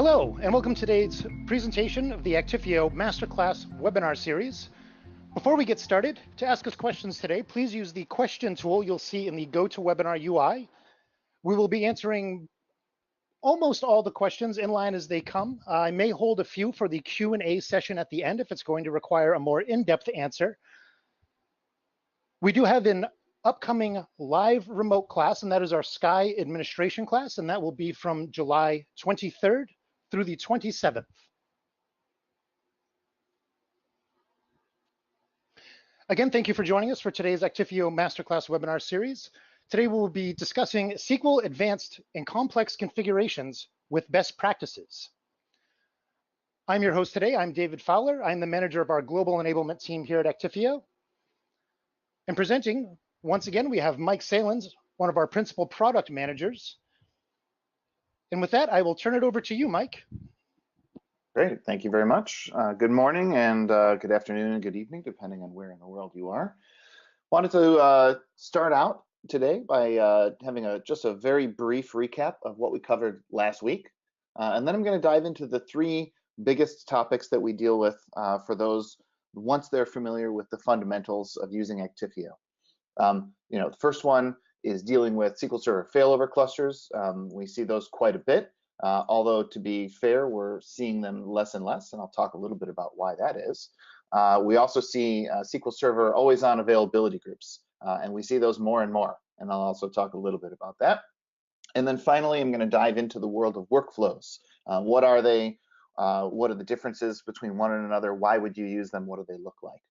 Hello, and welcome to today's presentation of the Actifio Masterclass webinar series. Before we get started, to ask us questions today, please use the question tool you'll see in the GoToWebinar UI. We will be answering almost all the questions in line as they come. I may hold a few for the Q&A session at the end if it's going to require a more in-depth answer. We do have an upcoming live remote class, and that is our SCI administration class, and that will be from July 23rd through the 27th. Again, thank you for joining us for today's Actifio Masterclass webinar series. Today we'll be discussing SQL Advanced and Complex Configurations with Best Practices. I'm your host today. I'm David Fowler. I'm the manager of our global enablement team here at Actifio. And presenting, once again, we have Mike Salins, one of our principal product managers. And with that, I will turn it over to you, Mike. Great, thank you very much. Good morning and good afternoon and good evening, depending on where in the world you are. Wanted to start out today by having just a very brief recap of what we covered last week. And then I'm gonna dive into the three biggest topics that we deal with for those once they're familiar with the fundamentals of using Actifio. The first one is dealing with SQL Server failover clusters. We see those quite a bit, although to be fair, we're seeing them less and less, and I'll talk a little bit about why that is. We also see SQL Server always on availability groups, and we see those more and more, and I'll also talk a little bit about that. And then finally, I'm going to dive into the world of workflows. What are they? What are the differences between one and another? Why would you use them? What do they look like?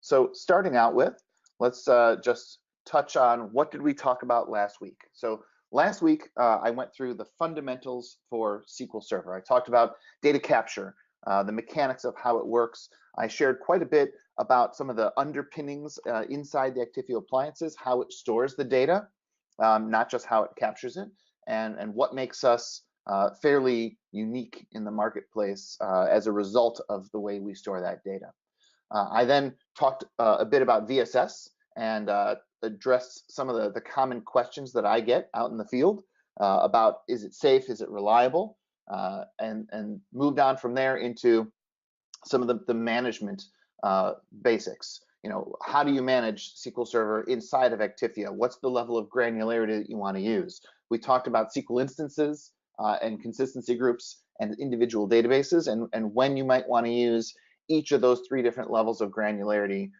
So starting out with, let's just touch on what did we talk about last week. So last week, I went through the fundamentals for SQL Server. I talked about data capture, the mechanics of how it works. I shared quite a bit about some of the underpinnings inside the Actifio appliances, how it stores the data, not just how it captures it, and what makes us fairly unique in the marketplace as a result of the way we store that data. I then talked a bit about VSS and addressed some of the common questions that I get out in the field about is it safe, is it reliable, and moved on from there into some of the management basics. How do you manage SQL Server inside of Actifio? What's the level of granularity that you want to use? We talked about SQL instances and consistency groups and individual databases, and when you might want to use each of those three different levels of granularity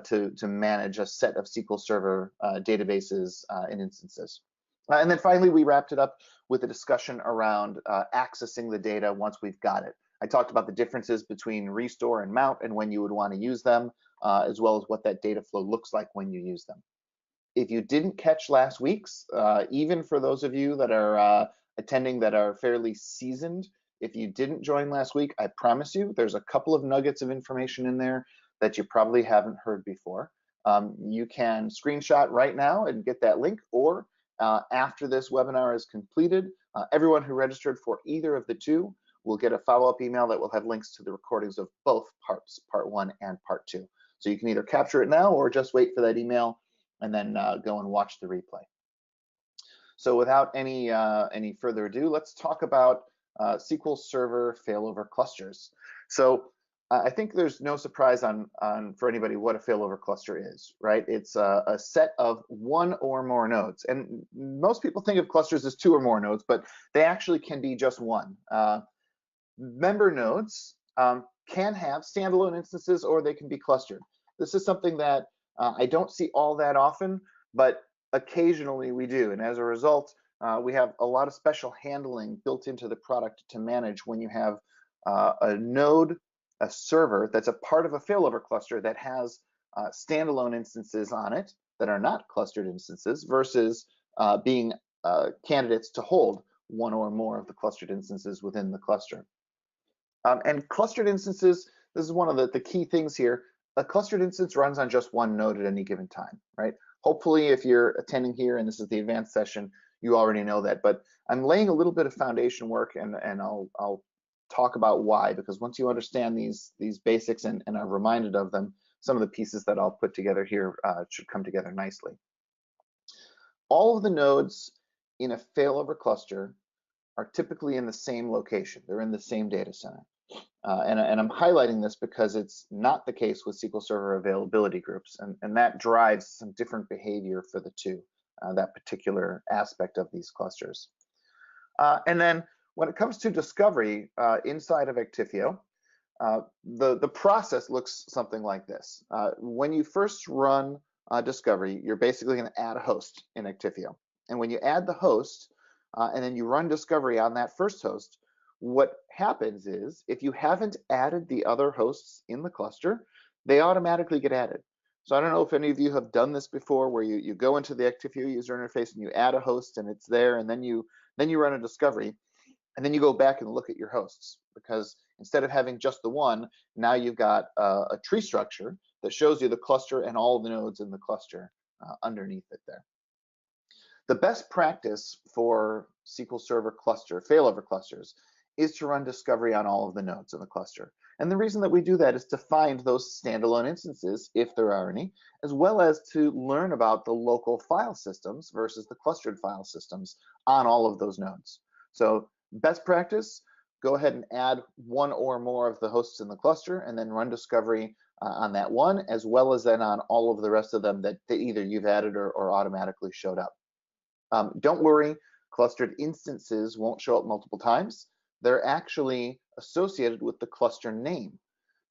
to manage a set of SQL Server databases and instances. And then finally, we wrapped it up with a discussion around accessing the data once we've got it. I talked about the differences between restore and mount and when you would want to use them, as well as what that data flow looks like when you use them. If you didn't catch last week's, even for those of you that are attending that are fairly seasoned, if you didn't join last week, I promise you there's a couple of nuggets of information in there that you probably haven't heard before. You can screenshot right now and get that link, or after this webinar is completed, everyone who registered for either of the two will get a follow-up email that will have links to the recordings of both parts, part 1 and part 2. So you can either capture it now or just wait for that email and then go and watch the replay. So without any further ado, let's talk about SQL Server failover clusters. So I think there's no surprise for anybody what a failover cluster is, right? It's a set of one or more nodes. And most people think of clusters as two or more nodes, but they actually can be just one. Member nodes can have standalone instances or they can be clustered. This is something that I don't see all that often, but occasionally we do. And as a result, we have a lot of special handling built into the product to manage when you have a node, a server that's a part of a failover cluster that has standalone instances on it that are not clustered instances versus being candidates to hold one or more of the clustered instances within the cluster. And clustered instances, this is one of the key things here. A clustered instance runs on just one node at any given time, right? Hopefully, if you're attending here and this is the advanced session, you already know that, but I'm laying a little bit of foundation work and I'll talk about why, because once you understand these basics and are reminded of them, some of the pieces that I'll put together here should come together nicely. All of the nodes in a failover cluster are typically in the same location. They're in the same data center. And I'm highlighting this because it's not the case with SQL Server availability groups, and that drives some different behavior for the two, that particular aspect of these clusters. And then when it comes to discovery inside of Actifio, the process looks something like this. When you first run discovery, you're basically going to add a host in Actifio. And when you add the host, and then you run discovery on that first host, what happens is if you haven't added the other hosts in the cluster, they automatically get added. So I don't know if any of you have done this before, where you go into the Actifio user interface and you add a host and it's there, and then you run a discovery, and then you go back and look at your hosts, because instead of having just the one, now you've got a tree structure that shows you the cluster and all the nodes in the cluster underneath it there. The best practice for SQL Server cluster, failover clusters, is to run discovery on all of the nodes in the cluster. And the reason that we do that is to find those standalone instances, if there are any, as well as to learn about the local file systems versus the clustered file systems on all of those nodes. So best practice, go ahead and add one or more of the hosts in the cluster and then run discovery on that one, as well as then on all of the rest of them that either you've added or automatically showed up. Don't worry, clustered instances won't show up multiple times. They're actually associated with the cluster name.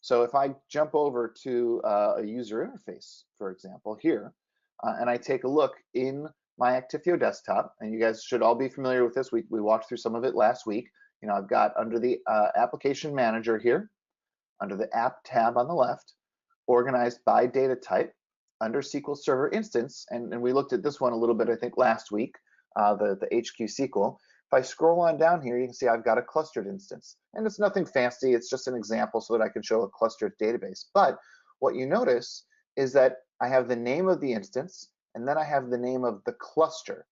So if I jump over to a user interface, for example, here, and I take a look in my Actifio desktop, and you guys should all be familiar with this. We walked through some of it last week. You know, I've got under the application manager here, under the app tab on the left, organized by data type, under SQL Server instance, and we looked at this one a little bit, I think, last week, the HQ SQL. If I scroll on down here, you can see I've got a clustered instance, and it's nothing fancy. It's just an example so that I can show a clustered database. But what you notice is that I have the name of the instance, and then I have the name of the cluster.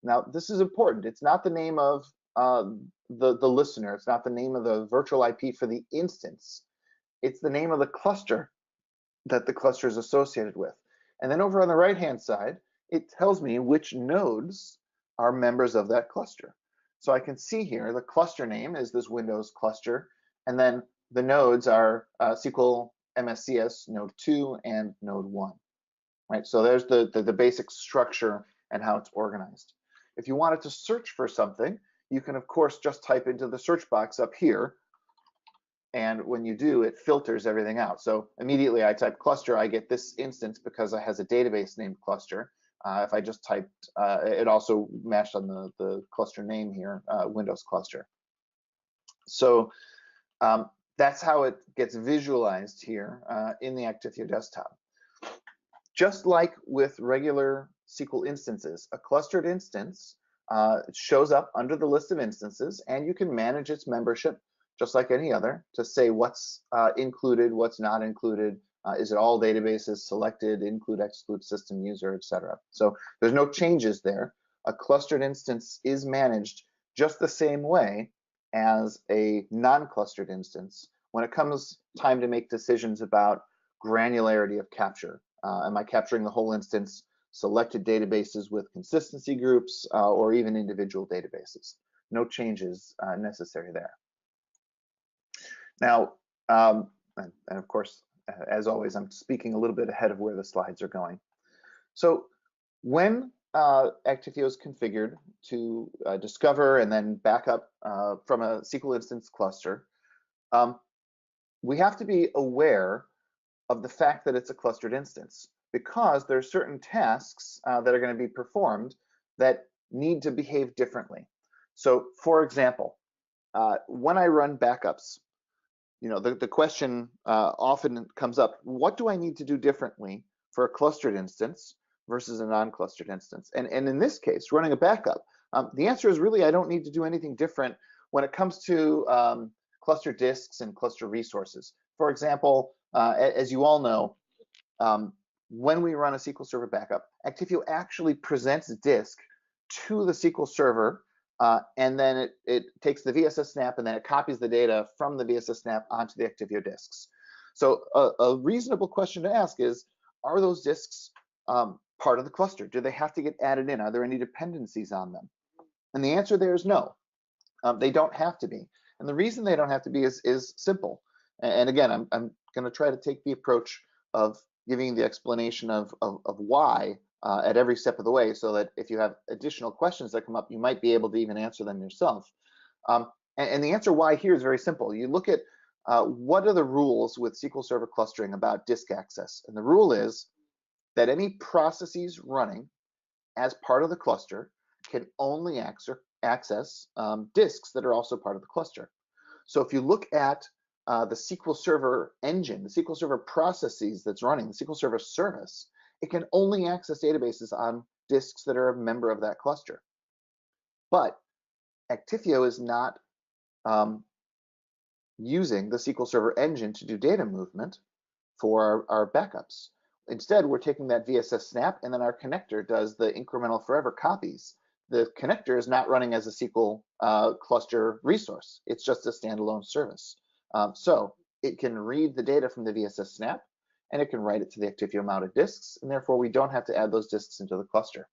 Now, this is important. It's not the name of the listener. It's not the name of the virtual IP for the instance. It's the name of the cluster that the cluster is associated with. And then over on the right-hand side, it tells me which nodes are members of that cluster. So I can see here the cluster name is this Windows cluster, and then the nodes are SQL MSCS node 2 and node 1. Right? So there's the basic structure and how it's organized. If you wanted to search for something, you can of course just type into the search box up here, and when you do, it filters everything out. So immediately I type cluster, I get this instance because it has a database named cluster. If I just typed, it also matched on the cluster name here, Windows cluster. So that's how it gets visualized here in the Actifio desktop. Just like with regular SQL instances, a clustered instance shows up under the list of instances, and you can manage its membership just like any other to say what's included, what's not included. Is it all databases, selected, include, exclude, system user, etc. So there's no changes there. A clustered instance is managed just the same way as a non-clustered instance when it comes time to make decisions about granularity of capture. Am I capturing the whole instance, selected databases with consistency groups, or even individual databases? No changes necessary there. Now, and of course, as always, I'm speaking a little bit ahead of where the slides are going. So when Actifio is configured to discover and then back up from a SQL instance cluster, we have to be aware of the fact that it's a clustered instance, because there are certain tasks that are going to be performed that need to behave differently. So for example, when I run backups, you know, the question often comes up, what do I need to do differently for a clustered instance versus a non-clustered instance? And in this case, running a backup, the answer is really I don't need to do anything different when it comes to cluster disks and cluster resources. For example, as you all know, when we run a SQL Server backup, Actifio actually presents disk to the SQL Server, and then it takes the VSS snap and then it copies the data from the VSS snap onto the Actifio disks. So a reasonable question to ask is, are those disks part of the cluster? Do they have to get added in? Are there any dependencies on them? And the answer there is no. They don't have to be. And the reason they don't have to be is simple. And again, I'm going to try to take the approach of giving the explanation of why at every step of the way, so that if you have additional questions that come up, you might be able to even answer them yourself. And the answer why here is very simple. You look at what are the rules with SQL Server clustering about disk access. And the rule is that any processes running as part of the cluster can only access disks that are also part of the cluster. So if you look at the SQL Server engine, the SQL Server processes that's running, the SQL Server service, it can only access databases on disks that are a member of that cluster. But Actifio is not using the SQL Server engine to do data movement for our backups. Instead, we're taking that VSS snap, and then our connector does the incremental forever copies. The connector is not running as a SQL cluster resource. It's just a standalone service. So it can read the data from the VSS snap, and it can write it to the Actifio mounted disks, and therefore we don't have to add those disks into the cluster.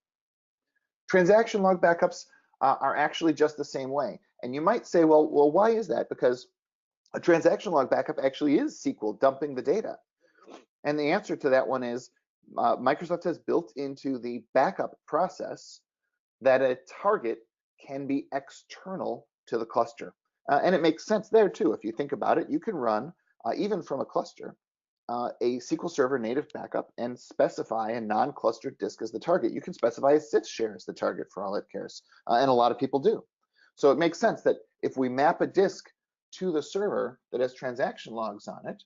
Transaction log backups are actually just the same way. And you might say, well, why is that? Because a transaction log backup actually is SQL dumping the data. And the answer to that one is Microsoft has built into the backup process that a target can be external to the cluster. And it makes sense there too. If you think about it, you can run, even from a cluster, a SQL Server native backup and specify a non-clustered disk as the target. You can specify a sys share as the target for all it cares. And a lot of people do. So it makes sense that if we map a disk to the server that has transaction logs on it,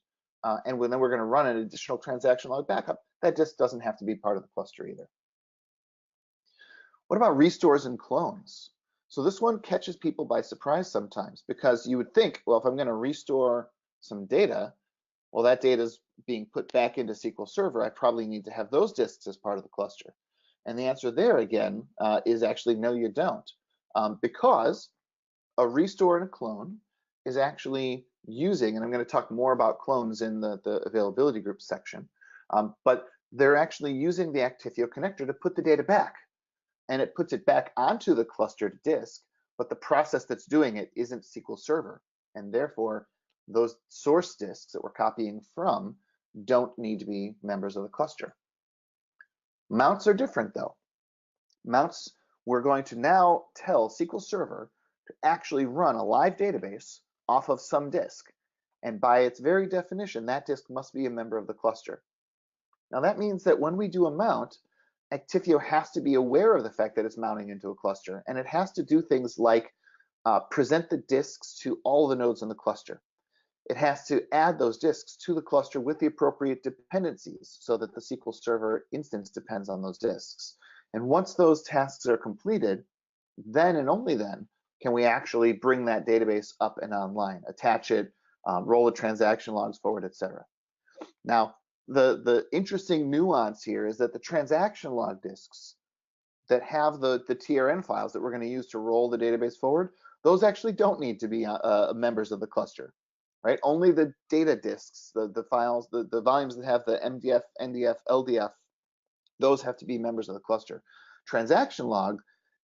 and then we're going to run an additional transaction log backup, that disk doesn't have to be part of the cluster either. What about restores and clones? So this one catches people by surprise sometimes, because you would think, well, if I'm going to restore some data, well, that data is being put back into SQL Server. I probably need to have those disks as part of the cluster. And the answer there again is actually no, you don't, because a restore and a clone is actually using, and I'm going to talk more about clones in the availability group section, but they're actually using the Actifio connector to put the data back. And it puts it back onto the clustered disk, but the process that's doing it isn't SQL Server. And therefore, those source disks that we're copying from don't need to be members of the cluster. Mounts are different though. Mounts, we're going to now tell SQL Server to actually run a live database off of some disk. And by its very definition, that disk must be a member of the cluster. Now that means that when we do a mount, Actifio has to be aware of the fact that it's mounting into a cluster, and it has to do things like present the disks to all the nodes in the cluster. It has to add those disks to the cluster with the appropriate dependencies so that the SQL Server instance depends on those disks. And once those tasks are completed, then and only then can we actually bring that database up and online, attach it, roll the transaction logs forward, etc. Now, the interesting nuance here is that the transaction log disks that have the TRN files that we're going to use to roll the database forward, those actually don't need to be members of the cluster, right? Only the data disks, the files, the volumes that have the MDF, NDF, LDF, those have to be members of the cluster. Transaction log,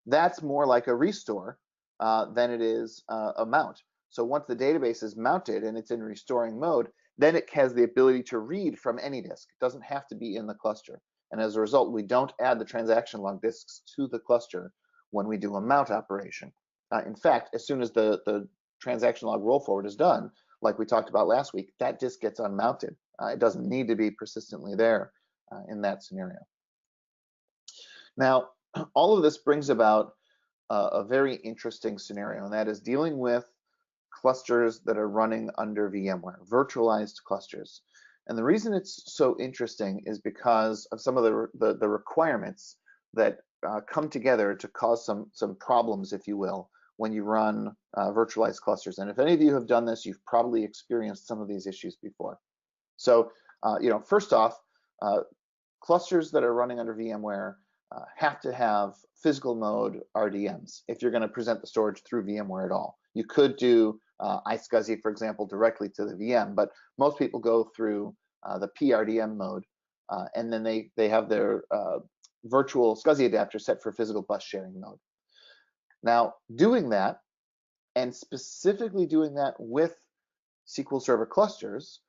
that's more like a restore than it is a mount. So once the database is mounted and it's in restoring mode, then it has the ability to read from any disk. It doesn't have to be in the cluster. And as a result, we don't add the transaction log disks to the cluster when we do a mount operation. In fact, as soon as the transaction log roll forward is done, like we talked about last week, that disk gets unmounted. It doesn't need to be persistently there in that scenario. Now, all of this brings about a very interesting scenario, and that is dealing with clusters that are running under VMware, virtualized clusters. And the reason it's so interesting is because of some of the requirements that come together to cause some problems, if you will, when you run virtualized clusters. And if any of you have done this, you've probably experienced some of these issues before. So, first off, clusters that are running under VMware have to have physical mode RDMs if you're going to present the storage through VMware at all. You could do iSCSI, for example, directly to the VM, but most people go through the PRDM mode, and then they have their virtual SCSI adapter set for physical bus sharing mode. Now, doing that And specifically doing that with SQL Server clusters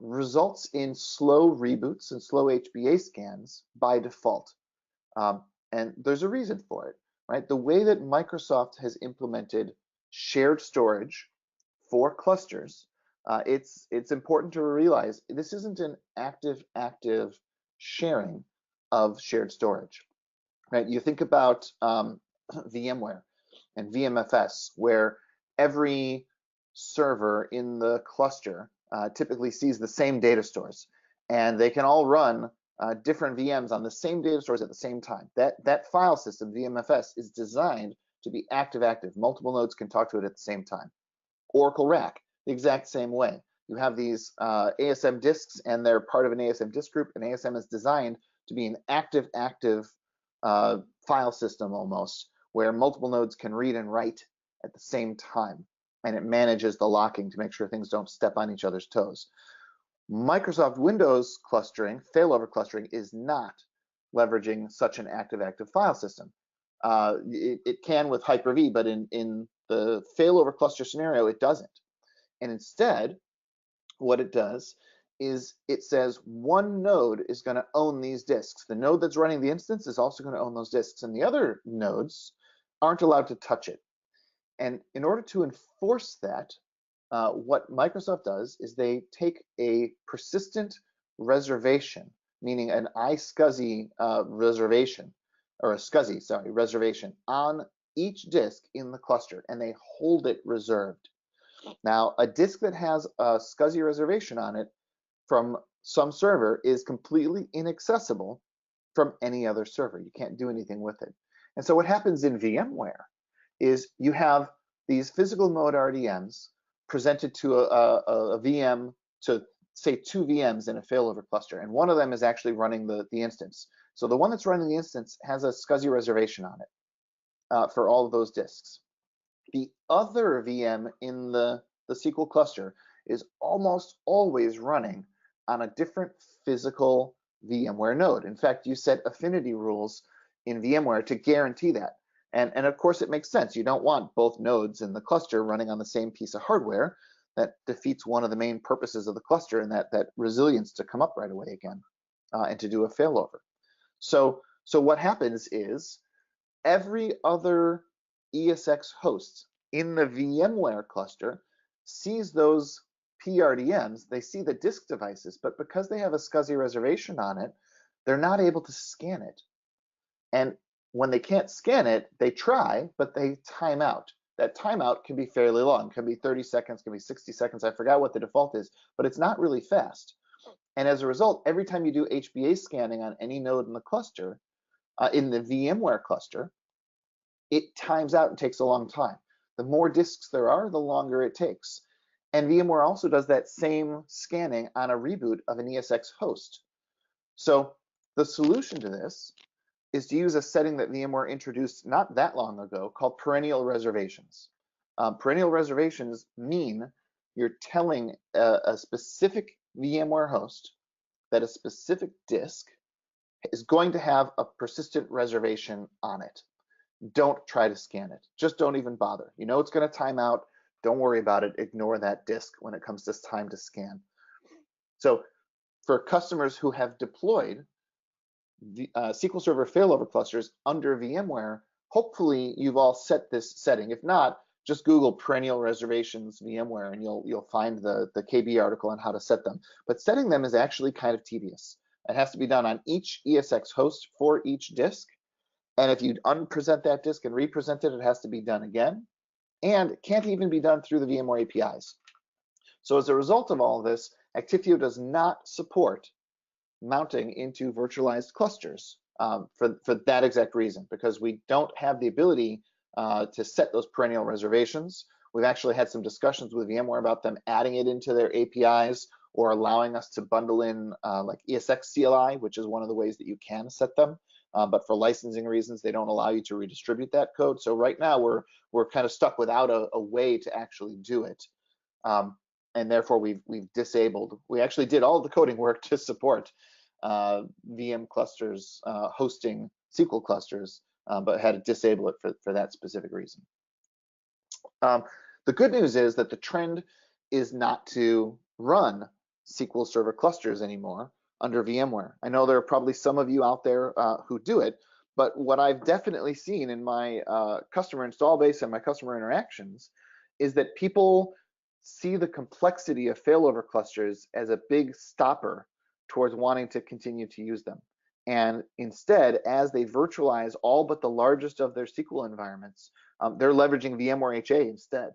results in slow reboots and slow HBA scans by default. And there's a reason for it, right? The way that Microsoft has implemented shared storage for clusters, it's important to realize this isn't an active sharing of shared storage, right? You think about VMware and VMFS, where every server in the cluster typically sees the same data stores, and they can all run different VMs on the same data stores at the same time. That file system, VMFS, is designed to be active. Multiple nodes can talk to it at the same time. Oracle RAC, the exact same way. You have these ASM disks, and they're part of an ASM disk group, and ASM is designed to be an active file system almost, where multiple nodes can read and write at the same time, and it manages the locking to make sure things don't step on each other's toes. Microsoft Windows clustering, failover clustering, is not leveraging such an active file system. It can with Hyper-V, but in the failover cluster scenario, it doesn't. And instead, what it does is it says one node is going to own these disks. The node that's running the instance is also going to own those disks, and the other nodes aren't allowed to touch it. And in order to enforce that, what Microsoft does is they take a persistent reservation, meaning an iSCSI reservation, or a SCSI, sorry, reservation on each disk in the cluster, and they hold it reserved. Now, a disk that has a SCSI reservation on it from some server is completely inaccessible from any other server. You can't do anything with it. And so what happens in VMware is you have these physical mode RDMs presented to a VM, to say 2 VMs in a failover cluster, and one of them is actually running the instance. So the one that's running the instance has a SCSI reservation on it for all of those disks. The other VM in the SQL cluster is almost always running on a different physical VMware node. In fact, you set affinity rules in VMware to guarantee that. And of course, it makes sense. You don't want both nodes in the cluster running on the same piece of hardware. That defeats one of the main purposes of the cluster, and that resilience to come up right away again and to do a failover. So what happens is every other ESX host in the VMware cluster sees those PRDMs, they see the disk devices, but because they have a SCSI reservation on it, they're not able to scan it. And when they can't scan it, they try, but they time out. That timeout can be fairly long, can be 30 seconds, can be 60 seconds. I forgot what the default is, but it's not really fast. And as a result, every time you do HBA scanning on any node in the cluster, in the VMware cluster, it times out and takes a long time. The more disks there are, the longer it takes. And VMware also does that same scanning on a reboot of an ESX host. So the solution to this is to use a setting that VMware introduced not that long ago called perennial reservations. Perennial reservations mean you're telling a specific VMware host that a specific disk is going to have a persistent reservation on it. Don't try to scan it. Just don't even bother. You know it's going to time out. Don't worry about it. Ignore that disk when it comes to time to scan. So for customers who have deployed SQL Server failover clusters under VMware, hopefully you've all set this setting. If not, just Google perennial reservations VMware and you'll find the KB article on how to set them. But setting them is actually kind of tedious. It has to be done on each ESX host for each disk. And if you unpresent that disk and represent it, it has to be done again. And it can't even be done through the VMware APIs. So as a result of all of this, Actifio does not support mounting into virtualized clusters for that exact reason, because we don't have the ability to set those perennial reservations. We've actually had some discussions with VMware about them adding it into their APIs or allowing us to bundle in like ESX CLI, which is one of the ways that you can set them. But for licensing reasons, they don't allow you to redistribute that code. So right now we're kind of stuck without a way to actually do it. And therefore we've disabled. We actually did all the coding work to support VM clusters hosting SQL clusters, but had to disable it for that specific reason. The good news is that the trend is not to run SQL Server clusters anymore under VMware. I know there are probably some of you out there who do it, but what I've definitely seen in my customer install base and my customer interactions is that people see the complexity of failover clusters as a big stopper towards wanting to continue to use them. And instead, as they virtualize all but the largest of their SQL environments, they're leveraging VMware HA instead.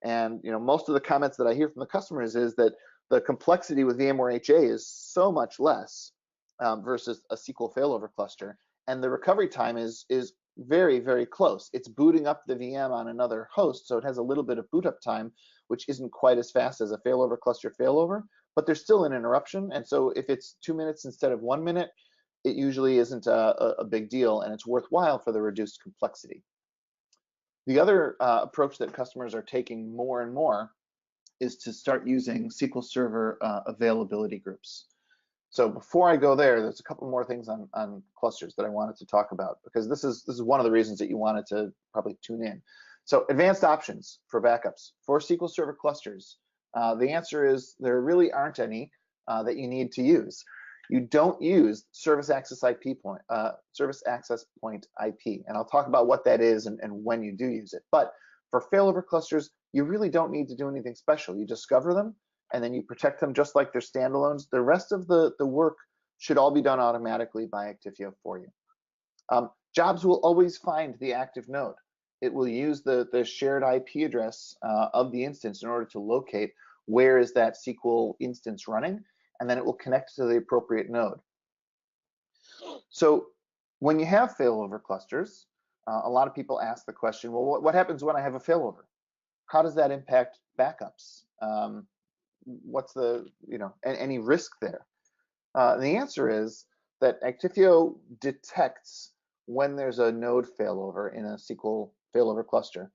And most of the comments that I hear from the customers is that the complexity with VMware HA is so much less versus a SQL failover cluster, and the recovery time is very, very close. It's booting up the VM on another host, so it has a little bit of boot up time, which isn't quite as fast as a failover cluster failover, but there's still an interruption. And so if it's 2 minutes instead of 1 minute, it usually isn't a big deal, and it's worthwhile for the reduced complexity. The other approach that customers are taking more and more is to start using SQL Server availability groups. So before I go there, there's a couple more things on clusters that I wanted to talk about, because this is one of the reasons that you wanted to probably tune in. So advanced options for backups for SQL Server clusters. The answer is there really aren't any that you need to use. You don't use service access point IP, and I'll talk about what that is and when you do use it. But for failover clusters, you really don't need to do anything special. You discover them, and then you protect them just like they're standalones. The rest of the work should all be done automatically by Actifio for you. Jobs will always find the active node. It will use the shared IP address of the instance in order to locate where is that SQL instance running, and then it will connect to the appropriate node. So when you have failover clusters, a lot of people ask the question, well, what happens when I have a failover? How does that impact backups? What's the, any risk there? The answer is that Actifio detects when there's a node failover in a SQL failover cluster,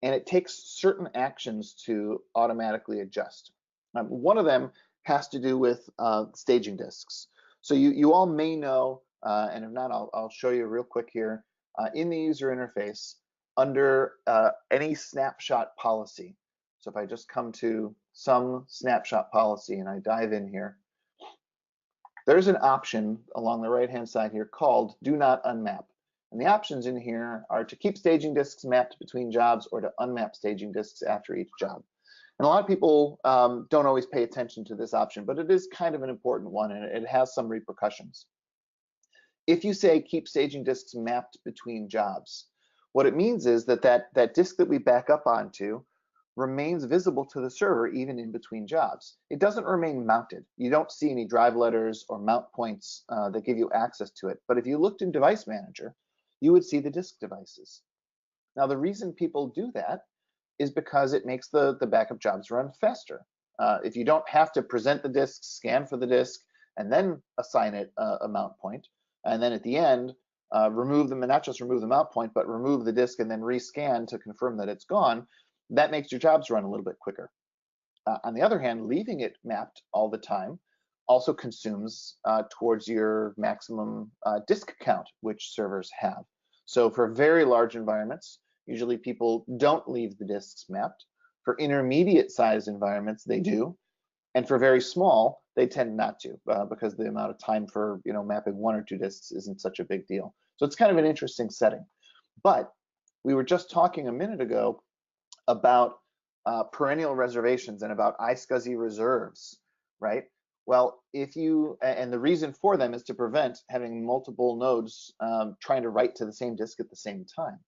and it takes certain actions to automatically adjust. One of them has to do with staging disks. So you all may know, and if not, I'll show you real quick here, in the user interface, under any snapshot policy. So if I just come to some snapshot policy and I dive in here, there's an option along the right-hand side here called Do Not Unmap. And the options in here are to keep staging disks mapped between jobs or to unmap staging disks after each job. And a lot of people don't always pay attention to this option, but it is kind of an important one, and it has some repercussions. If you say keep staging disks mapped between jobs, what it means is that disk that we back up onto remains visible to the server even in between jobs. It doesn't remain mounted. You don't see any drive letters or mount points that give you access to it. But if you looked in Device Manager, you would see the disk devices. Now, the reason people do that is because it makes the backup jobs run faster. If you don't have to present the disk, scan for the disk, and then assign it a mount point, and then at the end, remove them, and not just remove the mount point, but remove the disk and then rescan to confirm that it's gone, that makes your jobs run a little bit quicker. On the other hand, leaving it mapped all the time also consumes towards your maximum disk count, which servers have. So for very large environments, usually people don't leave the disks mapped. For intermediate sized environments, they do. And for very small, they tend not to because the amount of time for mapping 1 or 2 disks isn't such a big deal. So it's kind of an interesting setting. But we were just talking a minute ago about perennial reservations and about iSCSI reserves, right? Well, and the reason for them is to prevent having multiple nodes trying to write to the same disk at the same time.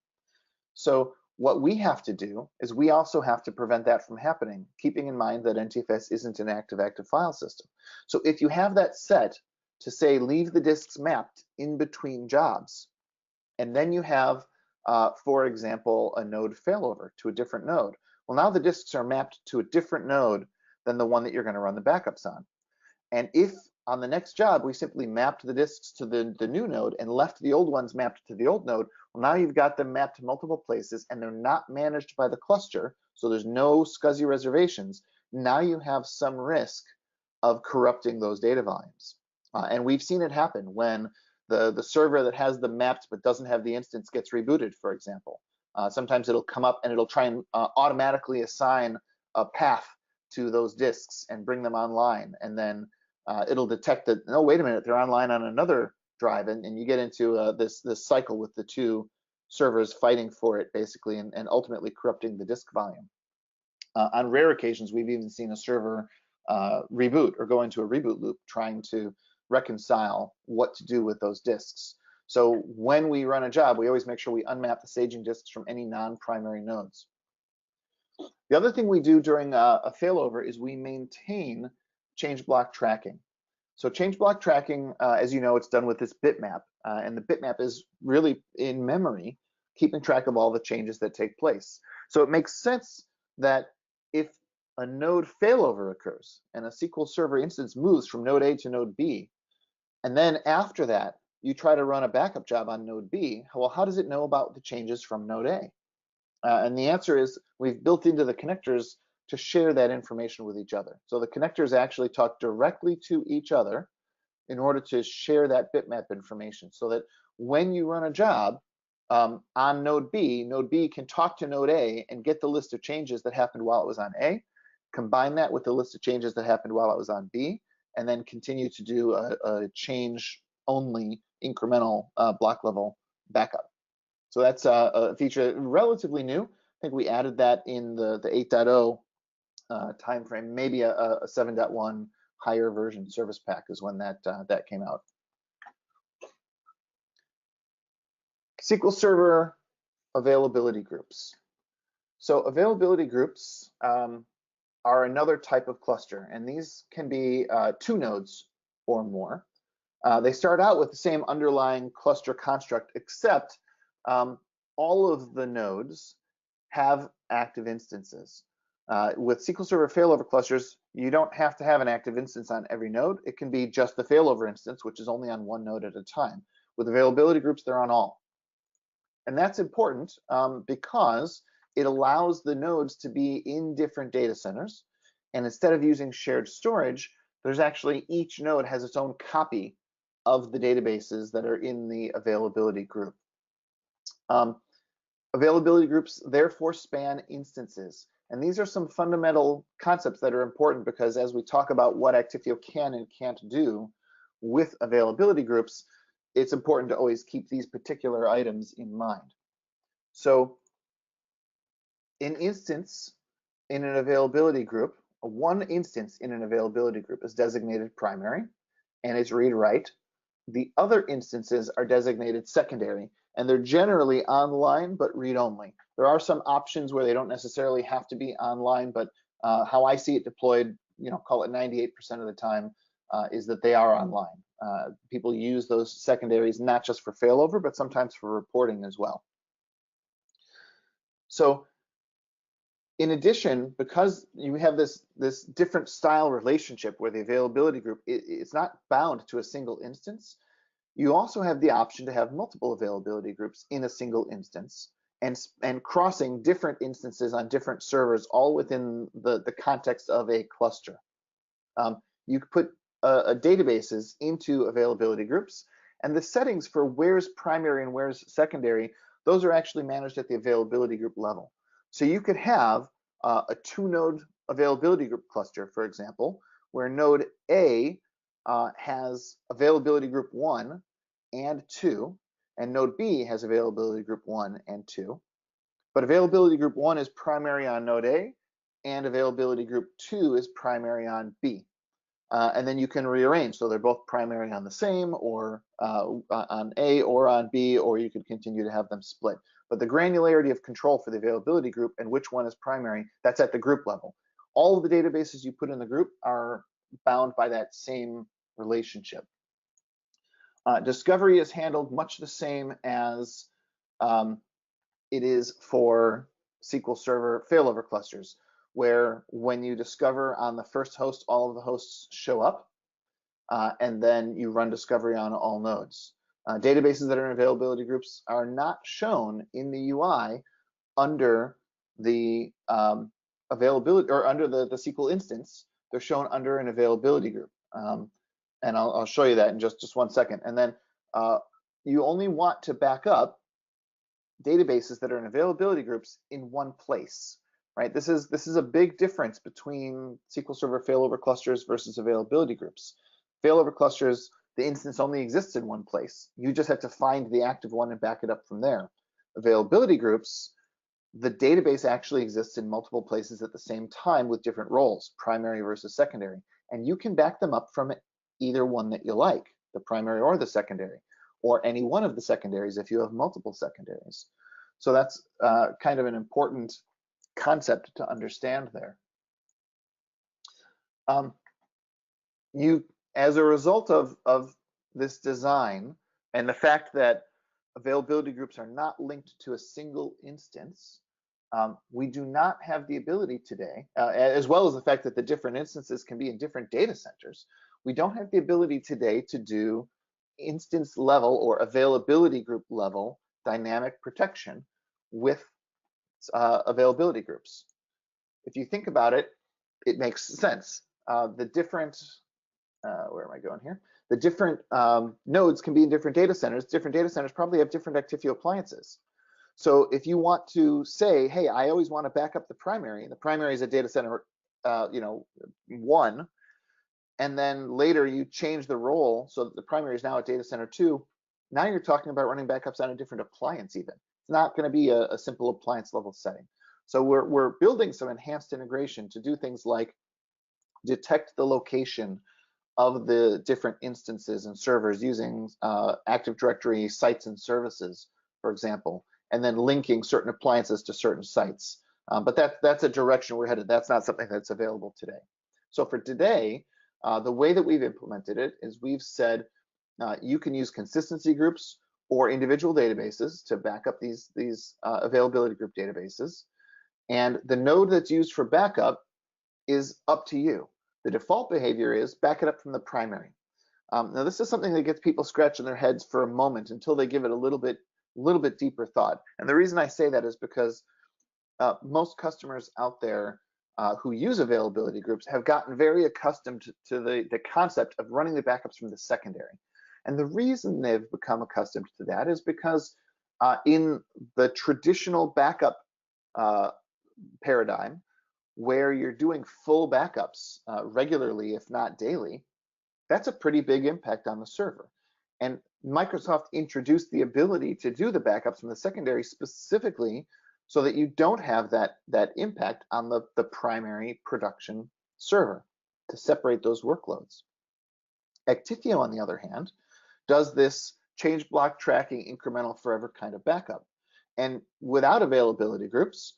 So what we have to do is we also have to prevent that from happening, keeping in mind that NTFS isn't an active file system. So if you have that set to say leave the disks mapped in between jobs, and then you have, for example, a node failover to a different node, well, now the disks are mapped to a different node than the one that you're going to run the backups on. And if on the next job we simply mapped the disks to the new node and left the old ones mapped to the old node, well, now you've got them mapped to multiple places and they're not managed by the cluster, so there's no SCSI reservations. Now you have some risk of corrupting those data volumes. And we've seen it happen when the server that has them mapped but doesn't have the instance gets rebooted, for example. Sometimes it'll come up and it'll try and automatically assign a path to those disks and bring them online, and then it'll detect that, no, wait a minute, they're online on another drive, and you get into this cycle with the two servers fighting for it, basically, and ultimately corrupting the disk volume. On rare occasions, we've even seen a server reboot or go into a reboot loop trying to reconcile what to do with those disks. So when we run a job, we always make sure we unmap the staging disks from any non-primary nodes. The other thing we do during a failover is we maintain change block tracking. So change block tracking, as you know, it's done with this bitmap, and the bitmap is really in memory, keeping track of all the changes that take place. So it makes sense that if a node failover occurs and a SQL Server instance moves from node A to node B, and then after that, you try to run a backup job on node B, well, how does it know about the changes from node A? And the answer is we've built into the connectors to share that information with each other. So the connectors actually talk directly to each other in order to share that bitmap information, so that when you run a job on node B can talk to node A and get the list of changes that happened while it was on A, combine that with the list of changes that happened while it was on B, and then continue to do a change-only incremental block level backup. So that's a feature relatively new. I think we added that in the 8.0 timeframe, maybe a 7.1 higher version service pack is when that came out. SQL Server availability groups. So availability groups are another type of cluster, and these can be 2 nodes or more. They start out with the same underlying cluster construct, except all of the nodes have active instances. With SQL Server failover clusters, you don't have to have an active instance on every node. It can be just the failover instance, which is only on one node at a time. With availability groups, they're on all. And that's important because it allows the nodes to be in different data centers. And instead of using shared storage, there's actually each node has its own copy of the databases that are in the availability group. Availability groups therefore span instances. And these are some fundamental concepts that are important, because as we talk about what Actifio can and can't do with availability groups, it's important to always keep these particular items in mind. So an instance in an availability group, one instance in an availability group is designated primary and is read-write. The other instances are designated secondary, and they're generally online but read-only. There are some options where they don't necessarily have to be online, but how I see it deployed, call it 98% of the time, is that they are online. People use those secondaries not just for failover, but sometimes for reporting as well. So in addition, because you have this different style relationship where the availability group it's not bound to a single instance, you also have the option to have multiple availability groups in a single instance and crossing different instances on different servers, all within the context of a cluster. You could put databases into availability groups, and the settings for where's primary and where's secondary, those are actually managed at the availability group level. So you could have a 2-node availability group cluster, for example, where node A has availability group 1 and 2, and node B has availability group 1 and 2. But availability group 1 is primary on node A, and availability group 2 is primary on B. And then you can rearrange, so they're both primary on the same, or on A or on B, or you could continue to have them split. But the granularity of control for the availability group and which one is primary, that's at the group level. All of the databases you put in the group are bound by that same relationship. Discovery is handled much the same as it is for SQL Server failover clusters, where when you discover on the first host, all of the hosts show up, and then you run discovery on all nodes. Databases that are in availability groups are not shown in the UI under the availability, or under the SQL instance. They're shown under an availability group. And I'll show you that in just 1 second. And then you only want to back up databases that are in availability groups in one place, right? This is a big difference between SQL Server failover clusters versus availability groups. Failover clusters, the instance only exists in one place. You just have to find the active one and back it up from there. Availability groups, the database actually exists in multiple places at the same time with different roles, primary versus secondary. And you can back them up from either one that you like, the primary or the secondary, or any one of the secondaries if you have multiple secondaries. So that's kind of an important concept to understand there. As a result of this design and the fact that availability groups are not linked to a single instance, we do not have the ability today, as well as the fact that the different instances can be in different data centers, we don't have the ability today to do instance level or availability group level dynamic protection with availability groups. If you think about it, it makes sense. The different, where am I going here? The different nodes can be in different data centers. Different data centers probably have different Actifio appliances. So if you want to say, hey, I always want to back up the primary, and the primary is a data center, 1, and then later you change the role so that the primary is now at data center 2, now you're talking about running backups on a different appliance even. It's not going to be a simple appliance level setting. So we're building some enhanced integration to do things like detect the location of the different instances and servers using Active Directory sites and services, for example, and then linking certain appliances to certain sites. But that's a direction we're headed. That's not something that's available today. So for today, the way that we've implemented it is we've said you can use consistency groups or individual databases to back up these availability group databases. And the node that's used for backup is up to you. The default behavior is back it up from the primary. Now this is something that gets people scratching their heads for a moment until they give it a little bit deeper thought. And the reason I say that is because most customers out there who use availability groups have gotten very accustomed to the concept of running the backups from the secondary. And the reason they've become accustomed to that is because in the traditional backup paradigm, where you're doing full backups regularly, if not daily, that's a pretty big impact on the server. And Microsoft introduced the ability to do the backups from the secondary specifically so that you don't have that impact on the primary production server to separate those workloads. Actifio, on the other hand, does this change block tracking incremental forever kind of backup. And without availability groups,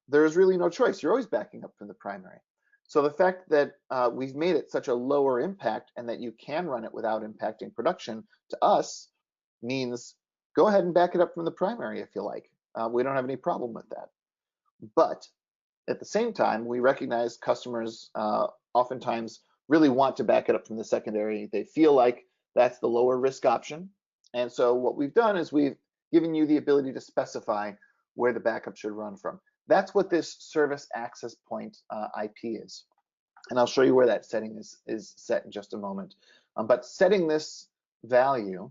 there is really no choice. You're always backing up from the primary. So the fact that we've made it such a lower impact and that you can run it without impacting production to us means go ahead and back it up from the primary if you like. We don't have any problem with that. But at the same time, we recognize customers oftentimes really want to back it up from the secondary. They feel like that's the lower risk option. And so what we've done is we've given you the ability to specify where the backup should run from. That's what this service access point IP is. And I'll show you where that setting is set in just a moment. But setting this value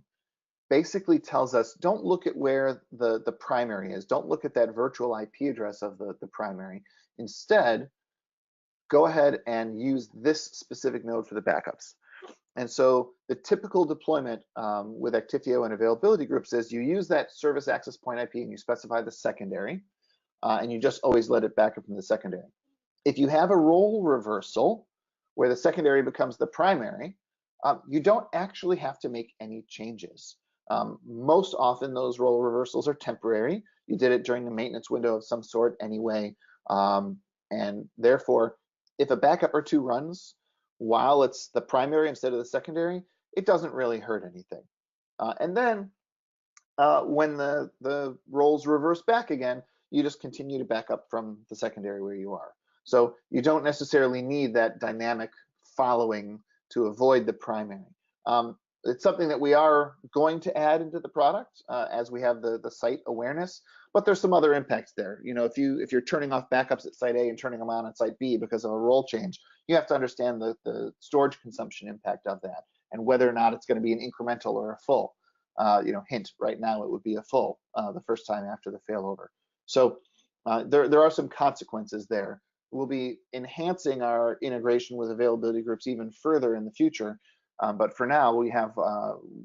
basically tells us don't look at where the primary is. Don't look at that virtual IP address of the primary. Instead, go ahead and use this specific node for the backups. And so the typical deployment with Actifio and availability groups is you use that service access point IP and you specify the secondary, and you just always let it back up from the secondary. If you have a role reversal where the secondary becomes the primary, you don't actually have to make any changes. Most often those role reversals are temporary. You did it during the maintenance window of some sort anyway. And therefore, if a backup or two runs while it's the primary instead of the secondary, it doesn't really hurt anything. And then when the roles reverse back again, you just continue to back up from the secondary where you are. So you don't necessarily need that dynamic following to avoid the primary. It's something that we are going to add into the product as we have the site awareness, but there's some other impacts there. You know, if you're turning off backups at site A and turning them on at site B because of a role change, you have to understand the storage consumption impact of that and whether or not it's going to be an incremental or a full. Hint, right now it would be a full the first time after the failover. So there are some consequences there. We'll be enhancing our integration with availability groups even further in the future. But for now, we have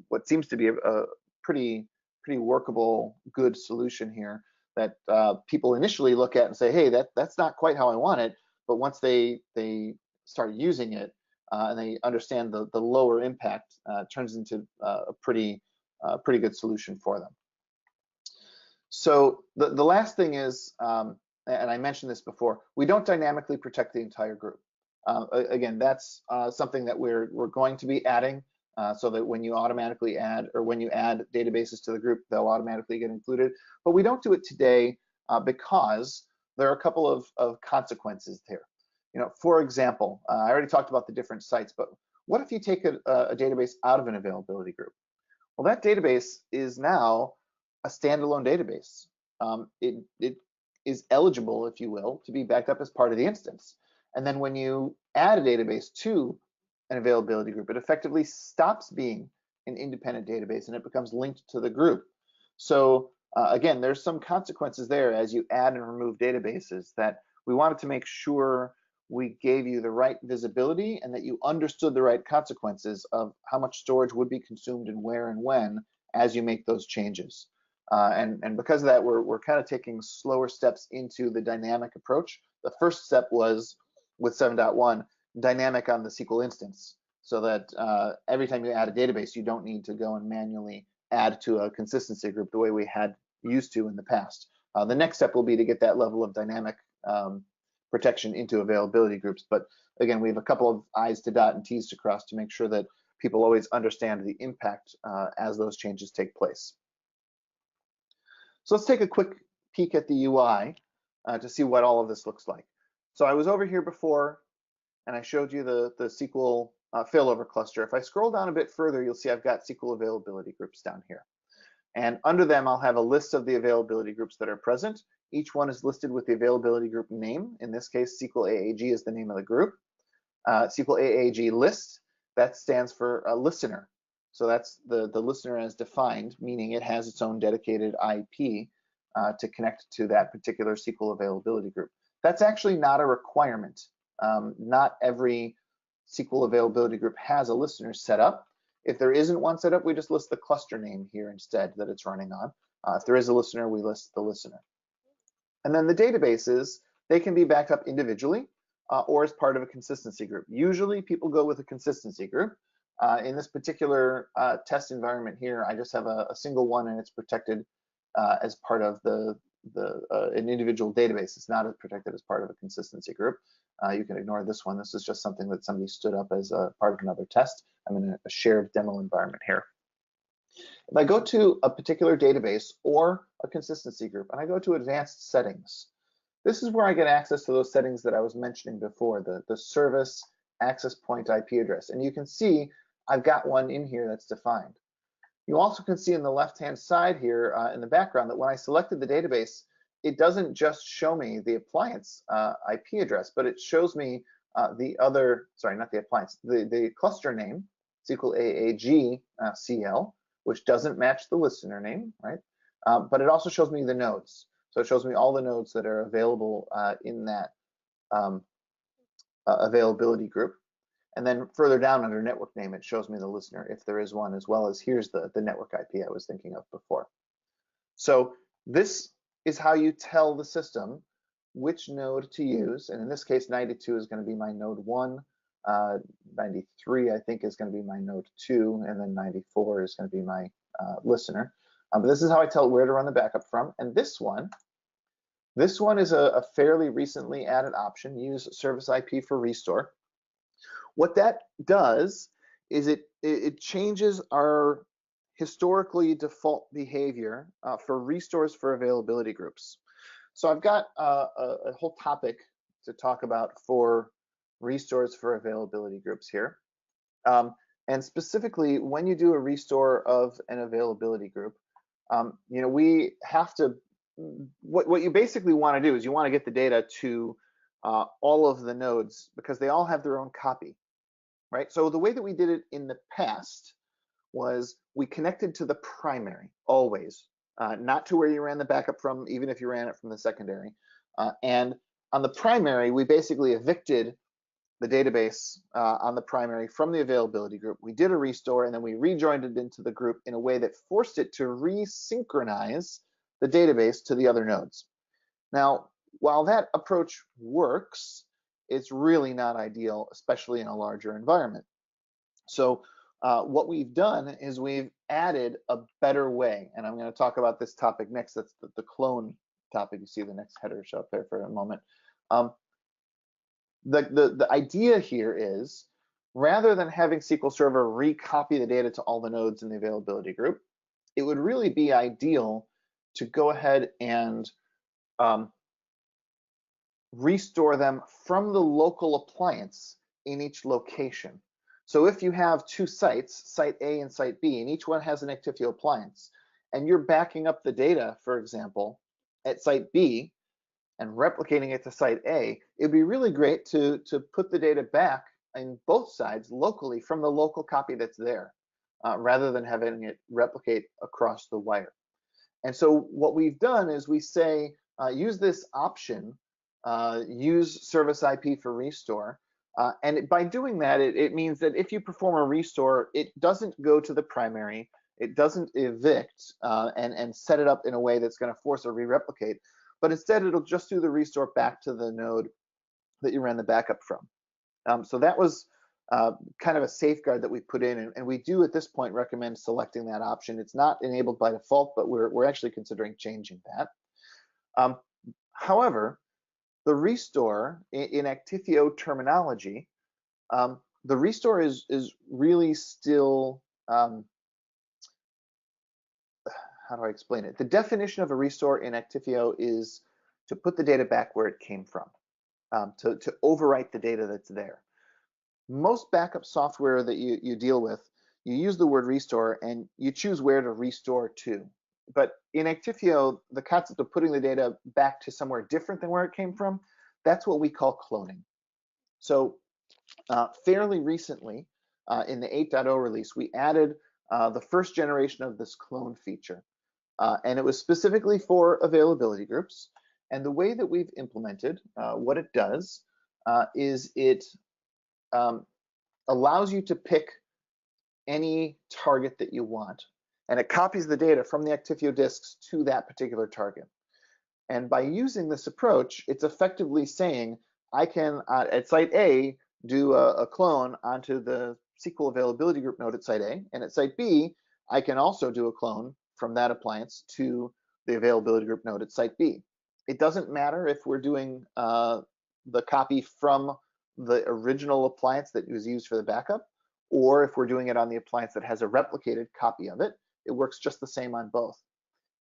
what seems to be a pretty workable, good solution here that people initially look at and say, hey, that's not quite how I want it. But once they start using it and they understand the lower impact, it turns into a pretty good solution for them. So the last thing is, and I mentioned this before, we don't dynamically protect the entire group. Again, that's something that we're going to be adding so that when you automatically add, or when you add databases to the group, they'll automatically get included. But we don't do it today because there are a couple of consequences here. For example, I already talked about the different sites, but what if you take a database out of an availability group? Well, that database is now a standalone database. It is eligible, if you will, to be backed up as part of the instance. And then when you add a database to an availability group, it effectively stops being an independent database and it becomes linked to the group. So again, there's some consequences there as you add and remove databases that we wanted to make sure we gave you the right visibility and that you understood the right consequences of how much storage would be consumed and where and when as you make those changes. And because of that, we're kind of taking slower steps into the dynamic approach. The first step was with 7.1, dynamic on the SQL instance, so that every time you add a database, you don't need to go and manually add to a consistency group the way we had used to in the past. The next step will be to get that level of dynamic protection into availability groups. But again, we have a couple of I's to dot and T's to cross to make sure that people always understand the impact as those changes take place. So let's take a quick peek at the UI to see what all of this looks like. So I was over here before and I showed you the SQL failover cluster. If I scroll down a bit further, you'll see I've got SQL availability groups down here. And under them, I'll have a list of the availability groups that are present. Each one is listed with the availability group name. In this case, SQL AAG is the name of the group. SQL AAG list, that stands for a listener. So that's the listener as defined, meaning it has its own dedicated IP to connect to that particular SQL availability group. That's actually not a requirement. Not every SQL availability group has a listener set up. If there isn't one set up, we just list the cluster name here instead that it's running on. If there is a listener, we list the listener. And then the databases, they can be backed up individually or as part of a consistency group. Usually people go with a consistency group. In this particular test environment here, I just have a single one and it's protected as part of an individual database. It's not as protected as part of a consistency group. You can ignore this one. This is just something that somebody stood up as a part of another test. I'm in a shared demo environment here. If I go to a particular database or a consistency group and I go to advanced settings, this is where I get access to those settings that I was mentioning before, the service access point IP address. And you can see I've got one in here that's defined. You also can see in the left-hand side here in the background that when I selected the database, it doesn't just show me the appliance IP address, but it shows me the other, sorry, not the appliance, the cluster name, SQL AAG CL, which doesn't match the listener name, right? But it also shows me the nodes. So it shows me all the nodes that are available in that availability group. And then further down under network name, it shows me the listener if there is one, as well as here's the network IP I was thinking of before. So this is how you tell the system which node to use. And in this case, 92 is going to be my node 1. 93, I think, is going to be my node 2. And then 94 is going to be my listener. But this is how I tell it where to run the backup from. And this one is a fairly recently added option, use service IP for restore. What that does is it changes our historically default behavior for restores for availability groups. So I've got a whole topic to talk about for restores for availability groups here. And specifically, when you do a restore of an availability group, we have to, what you basically want to do is you want to get the data to all of the nodes because they all have their own copy, right? So the way that we did it in the past was we connected to the primary always, not to where you ran the backup from, even if you ran it from the secondary. And on the primary, we basically evicted the database on the primary from the availability group. We did a restore, and then we rejoined it into the group in a way that forced it to resynchronize the database to the other nodes. Now, while that approach works, it's really not ideal, especially in a larger environment. So what we've done is we've added a better way, and I'm going to talk about this topic next. That's the clone topic. You see the next header show up there for a moment. The idea here is, rather than having SQL Server recopy the data to all the nodes in the availability group, it would really be ideal to go ahead and restore them from the local appliance in each location. So if you have two sites, site A and site B, and each one has an Actifio appliance, and you're backing up the data, for example, at site B and replicating it to site A, it'd be really great to put the data back in both sides locally from the local copy that's there, rather than having it replicate across the wire. And so what we've done is we say, use this option, use service IP for restore. And by doing that, it means that if you perform a restore, it doesn't go to the primary, it doesn't evict and set it up in a way that's going to force a re-replicate, but instead it'll just do the restore back to the node that you ran the backup from. So that was kind of a safeguard that we put in, and we do at this point recommend selecting that option. It's not enabled by default, but we're actually considering changing that. However, the restore in Actifio terminology, the restore is really still, how do I explain it? The definition of a restore in Actifio is to put the data back where it came from, to overwrite the data that's there. Most backup software that you deal with, you use the word restore and you choose where to restore to. But in Actifio, the concept of putting the data back to somewhere different than where it came from, that's what we call cloning. So fairly recently, in the 8.0 release, we added the first generation of this clone feature. And it was specifically for availability groups. And the way that we've implemented what it does is it allows you to pick any target that you want, and it copies the data from the Actifio disks to that particular target. And by using this approach, it's effectively saying, I can, at site A, do a clone onto the SQL availability group node at site A, and at site B, I can also do a clone from that appliance to the availability group node at site B. It doesn't matter if we're doing the copy from the original appliance that was used for the backup, or if we're doing it on the appliance that has a replicated copy of it. It works just the same on both.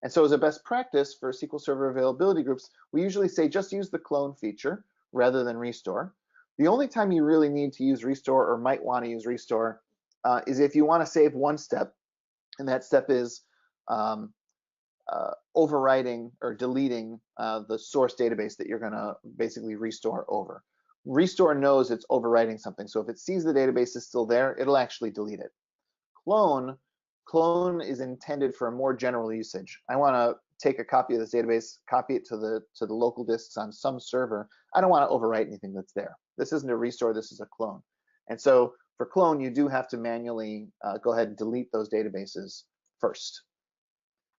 And so as a best practice for SQL Server availability groups, we usually say just use the clone feature rather than restore. The only time you really need to use restore or might want to use restore is if you want to save one step, and that step is overwriting or deleting the source database that you're going to basically restore over. Restore knows it's overwriting something, so if it sees the database is still there, it'll actually delete it. Clone is intended for a more general usage. I want to take a copy of this database, copy it to the local disks on some server. I don't want to overwrite anything that's there. This isn't a restore, this is a clone. And so for clone, you do have to manually go ahead and delete those databases first.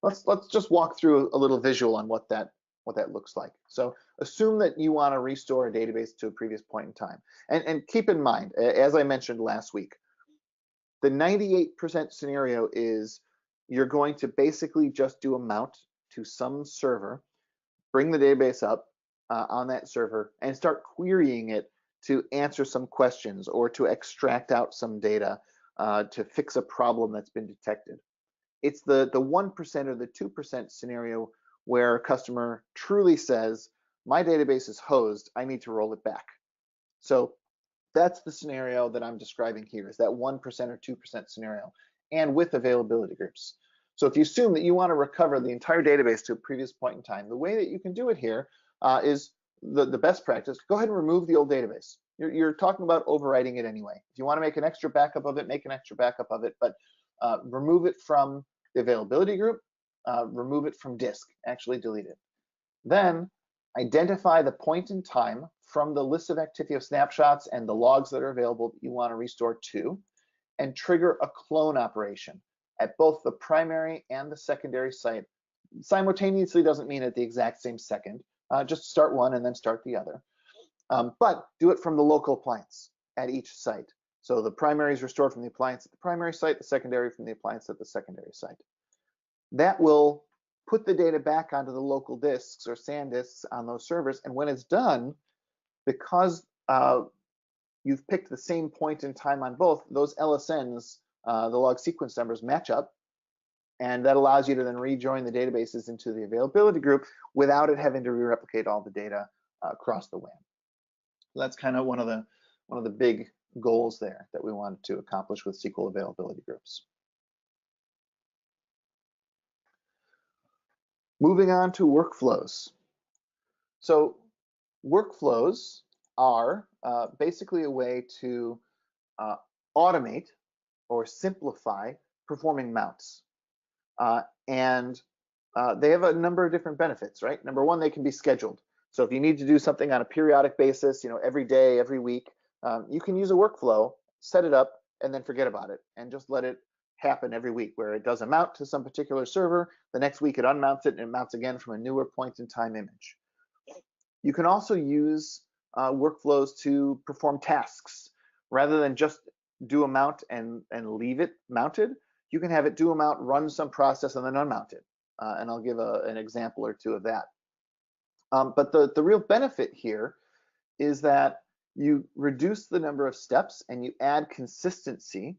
Let's just walk through a little visual on what that looks like. So assume that you want to restore a database to a previous point in time. And keep in mind, as I mentioned last week, the 98% scenario is you're going to basically just do a mount to some server, bring the database up on that server, and start querying it to answer some questions or to extract out some data to fix a problem that's been detected. It's the 1% or the 2% scenario where a customer truly says, my database is hosed, I need to roll it back. So that's the scenario that I'm describing here, is that 1% or 2% scenario, and with availability groups. So if you assume that you want to recover the entire database to a previous point in time, the way that you can do it here is the best practice. Go ahead and remove the old database. You're talking about overwriting it anyway. If you want to make an extra backup of it, make an extra backup of it, but remove it from the availability group, remove it from disk, actually delete it. Then identify the point in time from the list of Actifio snapshots and the logs that are available that you want to restore to, and trigger a clone operation at both the primary and the secondary site. Simultaneously doesn't mean at the exact same second. Just start one and then start the other. But do it from the local appliance at each site. So the primary is restored from the appliance at the primary site, the secondary from the appliance at the secondary site. That will put the data back onto the local disks or SAN disks on those servers. And when it's done, because you've picked the same point in time on both, those LSNs, the log sequence numbers, match up. And that allows you to then rejoin the databases into the availability group without it having to re-replicate all the data across the WAN. So that's kind of one of the big goals there that we wanted to accomplish with SQL availability groups. Moving on to workflows. So workflows are basically a way to automate or simplify performing mounts. And they have a number of different benefits, right? Number one, they can be scheduled. So if you need to do something on a periodic basis, every day, every week, you can use a workflow, set it up, and then forget about it, and just let it happen every week, where it does a mount to some particular server. The next week it unmounts it, and it mounts again from a newer point in time image. You can also use workflows to perform tasks. Rather than just do a mount and leave it mounted, you can have it do a mount, run some process, and then unmount it. And I'll give an example or two of that. But the real benefit here is that you reduce the number of steps and you add consistency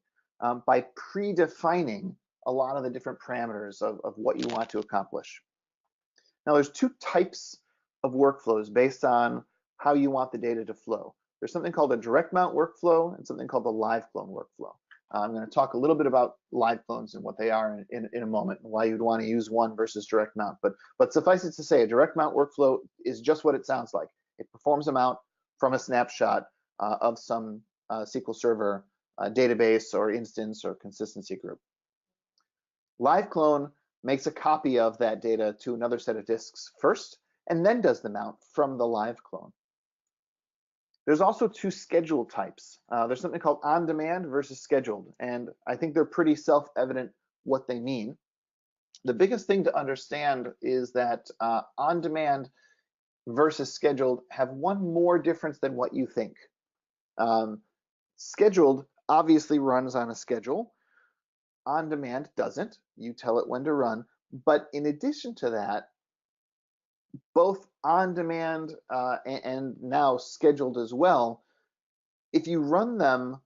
by predefining a lot of the different parameters of what you want to accomplish. Now, there's two types of workflows based on how you want the data to flow. There's something called a direct mount workflow and something called the live clone workflow. I'm going to talk a little bit about live clones and what they are in a moment, and why you'd want to use one versus direct mount. But suffice it to say, a direct mount workflow is just what it sounds like. It performs a mount from a snapshot of some SQL Server database or instance or consistency group. Live clone makes a copy of that data to another set of disks first, and then does the mount from the live clone. There's also two schedule types. There's something called on-demand versus scheduled, and I think they're pretty self-evident what they mean. The biggest thing to understand is that on-demand versus scheduled have one more difference than what you think. Scheduled obviously runs on a schedule. On-demand doesn't. You tell it when to run. But in addition to that, both on-demand and now scheduled as well, if you run them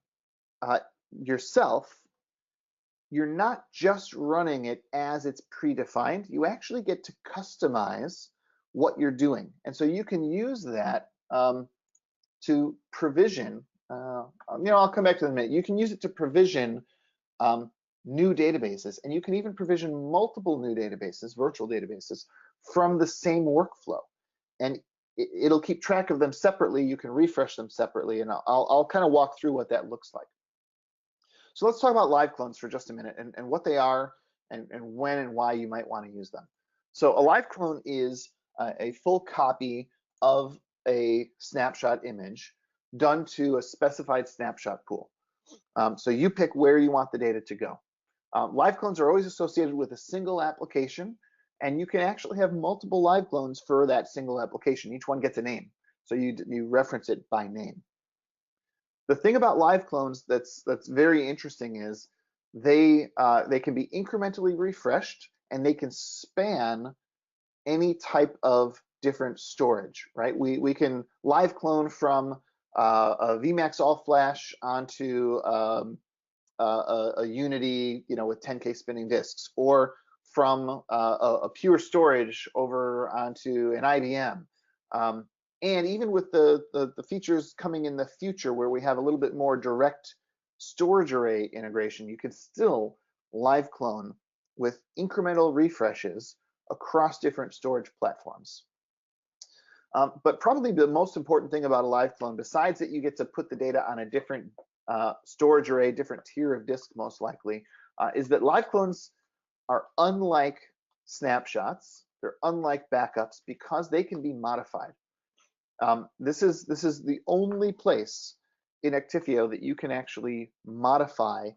yourself, you're not just running it as it's predefined. You actually get to customize what you're doing. And so you can use that to provision, I'll come back to that in a minute. You can use it to provision new databases, and you can even provision multiple new databases, virtual databases, from the same workflow. And it'll keep track of them separately. You can refresh them separately, and I'll kind of walk through what that looks like. So let's talk about live clones for just a minute, and what they are, and when and why you might want to use them. So a live clone is a full copy of a snapshot image done to a specified snapshot pool. So you pick where you want the data to go. Live clones are always associated with a single application, and you can actually have multiple live clones for that single application. Each one gets a name, so you reference it by name. The thing about live clones that's very interesting is they can be incrementally refreshed, and they can span any type of different storage, right? We can live clone from a VMAX all flash onto a Unity, with 10K spinning disks, or from a pure storage over onto an IBM. And even with the features coming in the future, where we have a little bit more direct storage array integration, you can still live clone with incremental refreshes across different storage platforms. But probably the most important thing about a live clone, besides that you get to put the data on a different storage array, different tier of disk most likely, is that live clones are unlike snapshots. They're unlike backups because they can be modified. This is the only place in Actifio that you can actually modify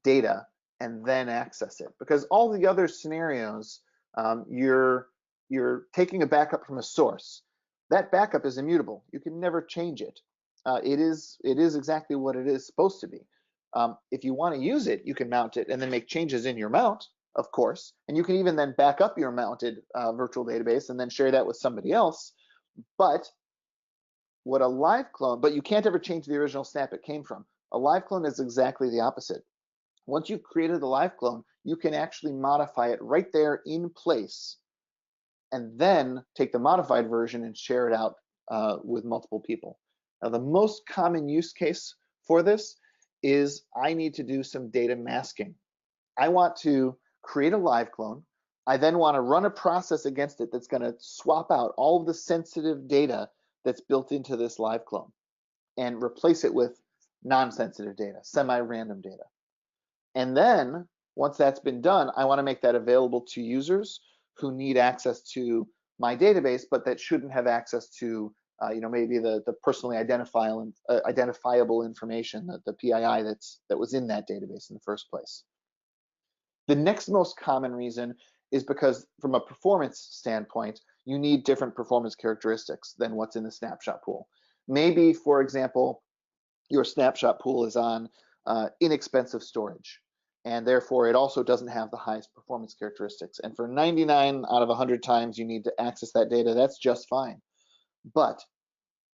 data and then access it, because all the other scenarios, you're taking a backup from a source. That backup is immutable. You can never change it. It is exactly what it is supposed to be. If you want to use it, you can mount it and then make changes in your mount, of course, and you can even then back up your mounted virtual database and then share that with somebody else. But what a live clone, but you can't ever change the original snap it came from. A live clone is exactly the opposite. Once you've created the live clone, you can actually modify it right there in place, and then take the modified version and share it out with multiple people. Now, the most common use case for this is I need to do some data masking. I want to create a live clone. I then want to run a process against it that's going to swap out all of the sensitive data that's built into this live clone and replace it with non-sensitive data, semi-random data. And then once that's been done, I want to make that available to users who need access to my database, but that shouldn't have access to maybe the personally identifiable information, the PII that was in that database in the first place. The next most common reason is because from a performance standpoint, you need different performance characteristics than what's in the snapshot pool. Maybe, for example, your snapshot pool is on inexpensive storage, and therefore it also doesn't have the highest performance characteristics. And for 99 out of 100 times you need to access that data, that's just fine. But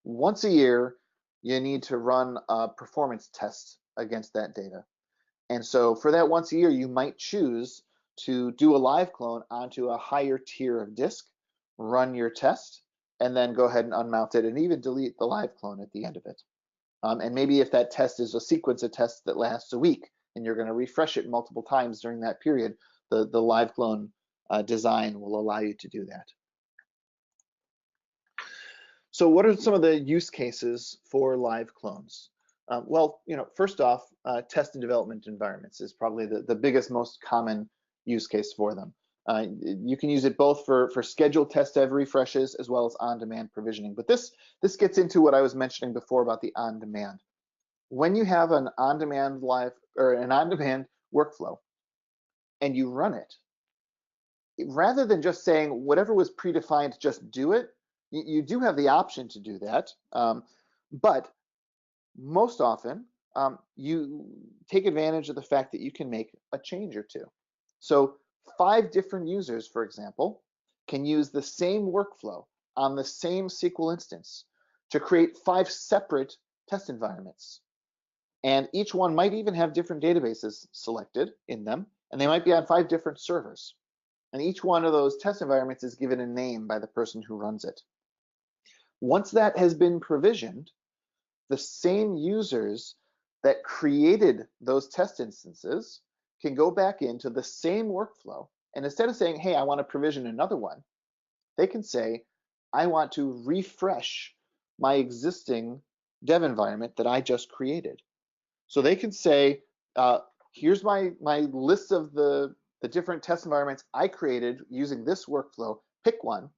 once a year, you need to run a performance test against that data. And so for that once a year, you might choose to do a live clone onto a higher tier of disk, run your test, and then go ahead and unmount it and even delete the live clone at the end of it. And maybe if that test is a sequence of tests that lasts a week and you're going to refresh it multiple times during that period, the live clone design will allow you to do that. So what are some of the use cases for live clones? Well, first off, test and development environments is probably the biggest, most common use case for them. You can use it both for scheduled test dev refreshes as well as on-demand provisioning. But this gets into what I was mentioning before about the on-demand. When you have an on-demand workflow and you run it, rather than just saying whatever was predefined, just do it, you do have the option to do that. But most often, you take advantage of the fact that you can make a change or two. So 5 different users, for example, can use the same workflow on the same SQL instance to create 5 separate test environments. And each one might even have different databases selected in them, and they might be on 5 different servers. And each one of those test environments is given a name by the person who runs it. Once that has been provisioned, the same users that created those test instances can go back into the same workflow, and instead of saying, hey, I want to provision another one, they can say, I want to refresh my existing dev environment that I just created. So they can say, here's my list of the different test environments I created using this workflow. Pick one,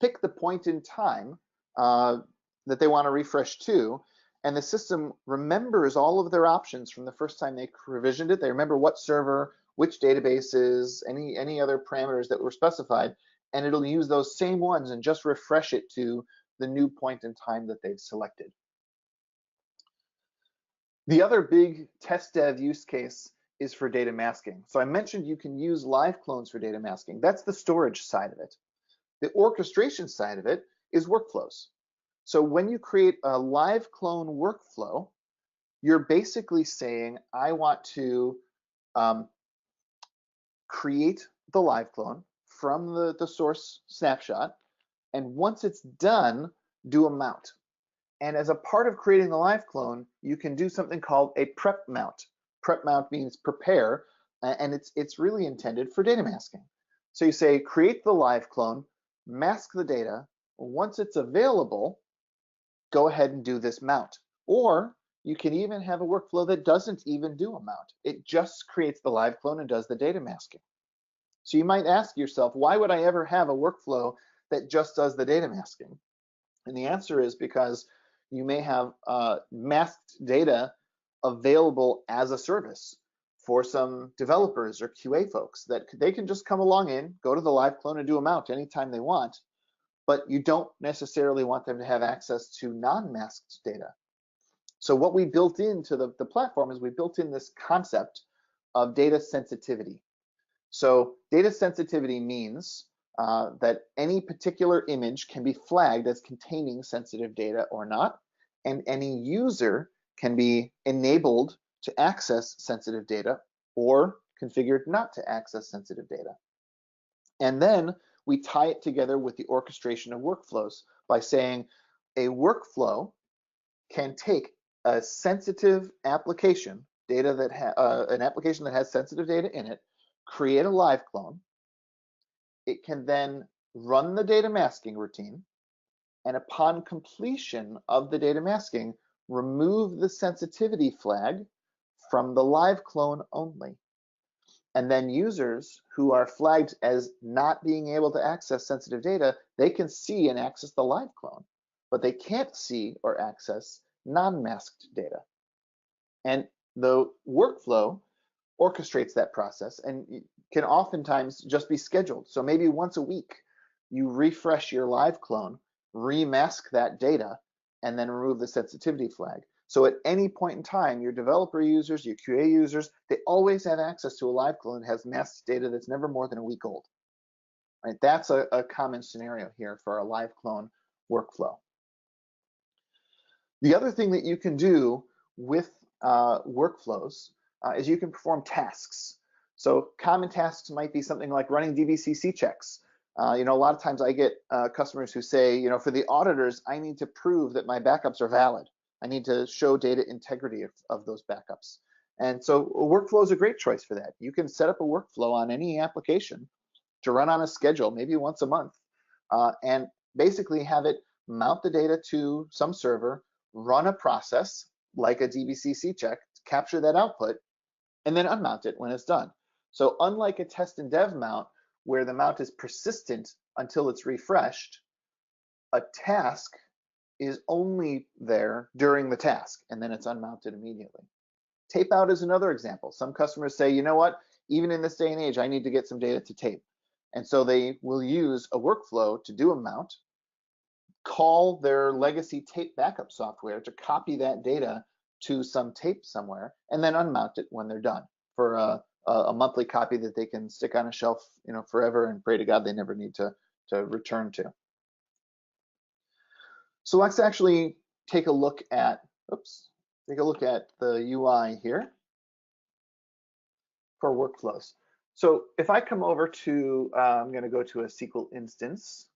pick the point in time that they want to refresh to, and the system remembers all of their options from the first time they provisioned it. They remember what server, which databases, any other parameters that were specified, and it'll use those same ones and just refresh it to the new point in time that they've selected. The other big test dev use case is for data masking. So I mentioned you can use live clones for data masking. That's the storage side of it. The orchestration side of it is workflows. So when you create a live clone workflow, you're basically saying, I want to create the live clone from the source snapshot, and once it's done, do a mount. And as a part of creating the live clone, you can do something called a prep mount. Prep mount means prepare, and it's really intended for data masking. So you say, create the live clone, mask the data. Once it's available, go ahead and do this mount. Or you can even have a workflow that doesn't even do a mount. It just creates the live clone and does the data masking. So you might ask yourself, why would I ever have a workflow that just does the data masking? And the answer is because you may have masked data available as a service for some developers or QA folks that they can just come along in, go to the live clone and do a mount anytime they want, but you don't necessarily want them to have access to non-masked data. So what we built into the platform is we built in this concept of data sensitivity. So data sensitivity means that any particular image can be flagged as containing sensitive data or not, and any user can be enabled to access sensitive data or configured not to access sensitive data. And then we tie it together with the orchestration of workflows by saying a workflow can take a sensitive application, data that an application that has sensitive data in it, create a live clone. It can then run the data masking routine, and upon completion of the data masking, remove the sensitivity flag from the live clone only. And then users who are flagged as not being able to access sensitive data, they can see and access the live clone, but they can't see or access non-masked data. And the workflow orchestrates that process and can oftentimes just be scheduled. So maybe once a week, you refresh your live clone, remask that data, and then remove the sensitivity flag. So at any point in time, your developer users, your QA users, they always have access to a live clone that has masked data that's never more than a week old. Right? That's a common scenario here for a live clone workflow. The other thing that you can do with workflows is you can perform tasks. So common tasks might be something like running DBCC checks. A lot of times I get customers who say, for the auditors, I need to prove that my backups are valid. I need to show data integrity of those backups. And so a workflow is a great choice for that. You can set up a workflow on any application to run on a schedule, maybe once a month, and basically have it mount the data to some server, run a process like a DBCC check, capture that output, and then unmount it when it's done. So unlike a test and dev mount, where the mount is persistent until it's refreshed, a task is only there during the task, and then it's unmounted immediately. Tape out is another example. Some customers say, you know what, even in this day and age, I need to get some data to tape. And so they will use a workflow to do a mount, call their legacy tape backup software to copy that data to some tape somewhere, and then unmount it when they're done for a monthly copy that they can stick on a shelf, forever, and pray to God they never need to return to. So let's actually take a look at, the UI here for workflows. So if I come over to, I'm going to go to a SQL instance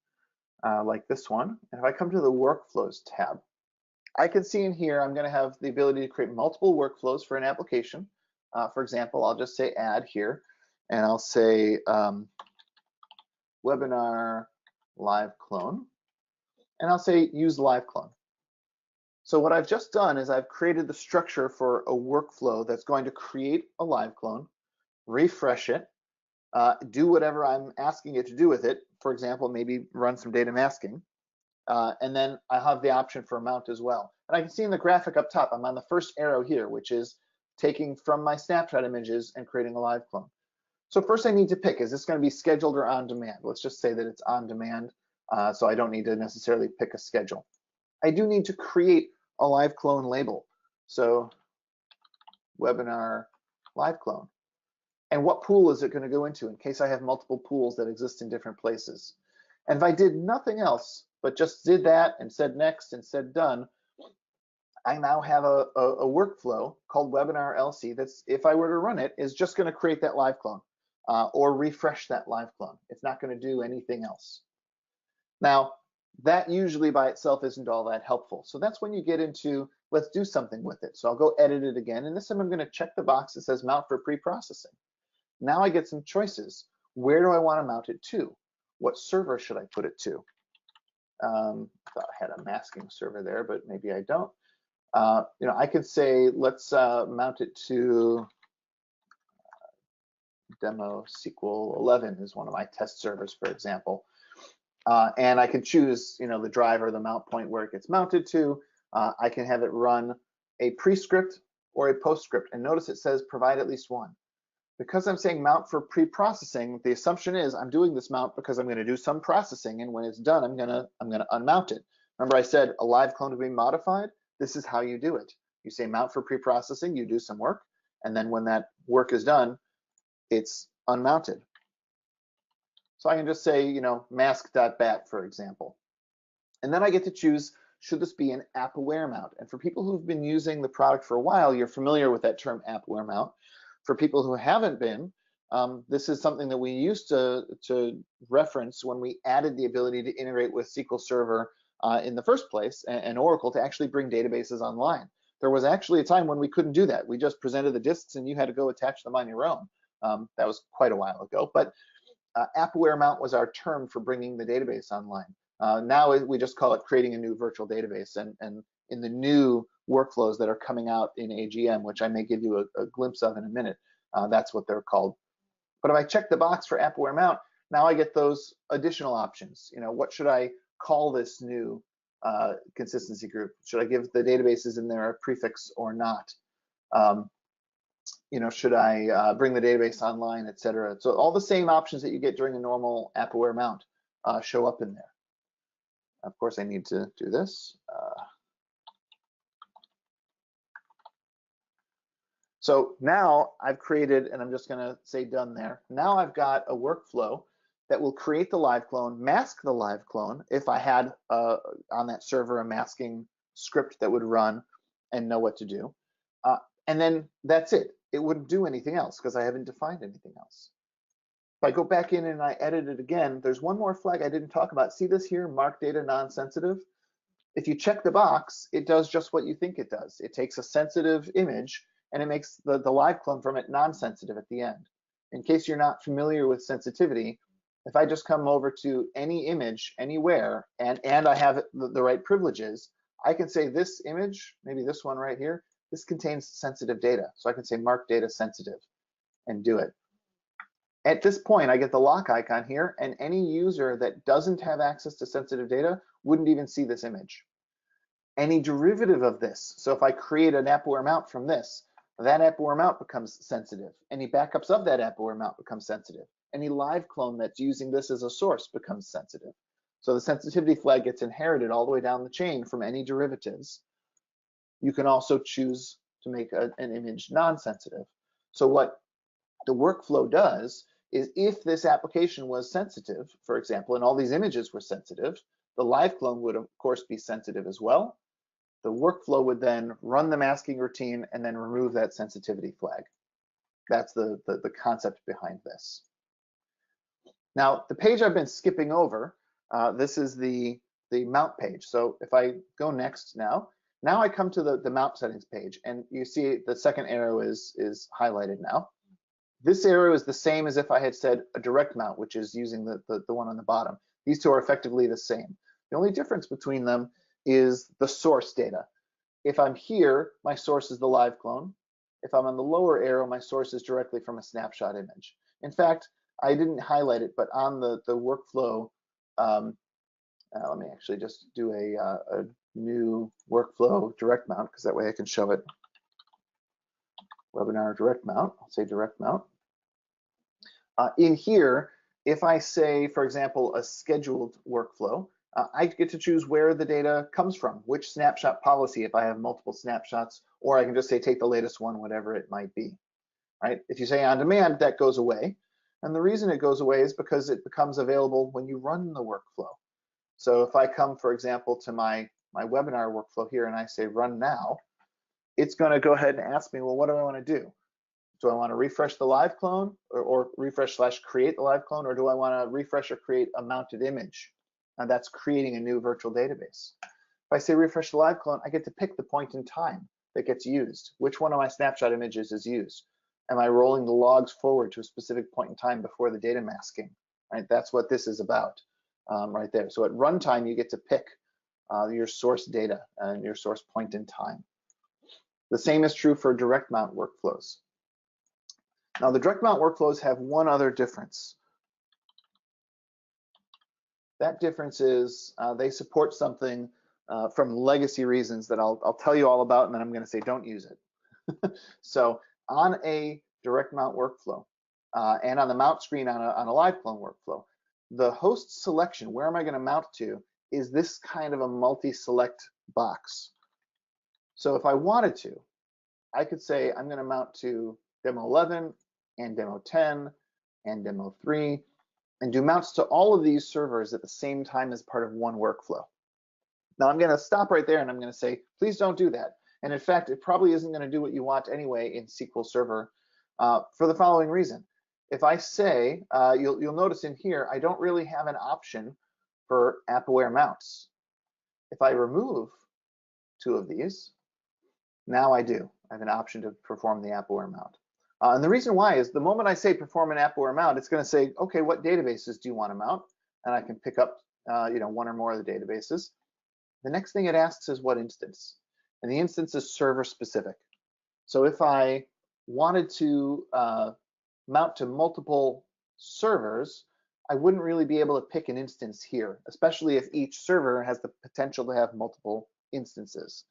like this one, and if I come to the Workflows tab, I can see in here I'm going to have the ability to create multiple workflows for an application. For example, I'll just say add here, and I'll say webinar live clone, and I'll say use live clone. So what I've just done is I've created the structure for a workflow that's going to create a live clone, refresh it, do whatever I'm asking it to do with it. For example, maybe run some data masking. And then I have the option for a mount as well. And I can see in the graphic up top, I'm on the first arrow here, which is taking from my snapshot images and creating a live clone. So first I need to pick, is this going to be scheduled or on demand? Let's just say that it's on demand, so I don't need to necessarily pick a schedule. I do need to create a live clone label. So webinar live clone. And what pool is it going to go into in case I have multiple pools that exist in different places? And if I did nothing else, but just did that and said next and said done, I now have a workflow called webinar LC that's, if I were to run it, is just going to create that live clone or refresh that live clone. It's not going to do anything else. Now, that usually by itself isn't all that helpful. So that's when you get into, let's do something with it. So I'll go edit it again. And this time I'm going to check the box that says mount for pre-processing. Now I get some choices. Where do I want to mount it to? What server should I put it to? I thought I had a masking server there, but maybe I don't. I could say, let's mount it to demo SQL 11 is one of my test servers, for example. And I can choose, the driver, the mount point where it gets mounted to. I can have it run a prescript or a postscript. And notice it says provide at least one. Because I'm saying mount for pre-processing, the assumption is I'm doing this mount because I'm going to do some processing, and when it's done, I'm going to unmount it. Remember I said a live clone to be modified? This is how you do it. You say mount for pre-processing, you do some work, and then when that work is done, it's unmounted. So I can just say, mask.bat, for example. And then I get to choose, should this be an app-aware mount? And for people who've been using the product for a while, you're familiar with that term app-aware mount. For people who haven't been, this is something that we used to reference when we added the ability to integrate with SQL Server in the first place, and Oracle to actually bring databases online. There was actually a time when we couldn't do that. We just presented the disks and you had to go attach them on your own. That was quite a while ago, but app-aware mount was our term for bringing the database online. Now we just call it creating a new virtual database, and in the new workflows that are coming out in AGM, which I may give you a glimpse of in a minute, that's what they're called. But if I check the box for app-aware mount, now I get those additional options. What should I call this new consistency group? Should I give the databases in there a prefix or not? Should I bring the database online, et cetera? So all the same options that you get during a normal app-aware mount show up in there. Of course, I need to do this. So now I've created, and I'm just going to say done there. Now I've got a workflow that will create the live clone, mask the live clone if I had on that server a masking script that would run and know what to do. And then that's it. It wouldn't do anything else because I haven't defined anything else. If I go back in and I edit it again, there's one more flag I didn't talk about. See this here, mark data non-sensitive? If you check the box, it does just what you think it does. It takes a sensitive image and it makes the live clone from it non-sensitive at the end. In case you're not familiar with sensitivity, if I just come over to any image anywhere and I have the right privileges, I can say this image, maybe this one right here, this contains sensitive data. So I can say mark data sensitive and do it. At this point, I get the lock icon here, and any user that doesn't have access to sensitive data wouldn't even see this image. Any derivative of this, so if I create an app-aware mount from this, that app-aware mount becomes sensitive. Any backups of that app-aware mount become sensitive. Any live clone that's using this as a source becomes sensitive. So the sensitivity flag gets inherited all the way down the chain from any derivatives. You can also choose to make an image non-sensitive. So what the workflow does is if this application was sensitive, for example, and all these images were sensitive, the live clone would of course be sensitive as well. The workflow would then run the masking routine and then remove that sensitivity flag. That's the concept behind this. Now, the page I've been skipping over, this is the mount page. So if I go next now I come to the mount settings page, and you see the second arrow is highlighted now. This arrow is the same as if I had said a direct mount, which is using the one on the bottom. These two are effectively the same. The only difference between them is the source data. If I'm here, my source is the live clone. If I'm on the lower arrow, my source is directly from a snapshot image. In fact, I didn't highlight it, but on the workflow, let me actually just do a new workflow direct mount, because that way I can show it. Webinar direct mount, I'll say direct mount. In here, if I say, for example, a scheduled workflow, I get to choose where the data comes from, which snapshot policy if I have multiple snapshots, or I can just say take the latest one, whatever it might be, right? If you say on demand, that goes away. And the reason it goes away is because it becomes available when you run the workflow. So if I come, for example, to my webinar workflow here and I say run now, it's going to go ahead and ask me, well, what do I want to do? Do I want to refresh the live clone or refresh/create the live clone, or do I want to refresh or create a mounted image? And that's creating a new virtual database. If I say refresh the live clone, I get to pick the point in time that gets used. Which one of my snapshot images is used? Am I rolling the logs forward to a specific point in time before the data masking? Right, that's what this is about right there. So at runtime, you get to pick your source data and your source point in time. The same is true for direct mount workflows. Now, the direct mount workflows have one other difference. That difference is they support something from legacy reasons that I'll tell you all about, and then I'm going to say don't use it. So on a direct mount workflow and on the mount screen on a live clone workflow, the host selection, where am I going to mount to, is this kind of a multi-select box. So if I wanted to, I could say I'm going to mount to demo 11 and demo 10 and demo 3 and do mounts to all of these servers at the same time as part of one workflow. Now I'm going to stop right there and I'm going to say, please don't do that. And in fact, it probably isn't going to do what you want anyway in SQL Server for the following reason. If I say, you'll notice in here, I don't really have an option for app-aware mounts. If I remove 2 of these, now I do. I have an option to perform the app-aware mount. And the reason why is the moment I say perform an app-aware mount, it's going to say, okay, what databases do you want to mount? And I can pick up one or more of the databases. The next thing it asks is what instance. And the instance is server specific. So if I wanted to mount to multiple servers, I wouldn't really be able to pick an instance here, especially if each server has the potential to have multiple instances.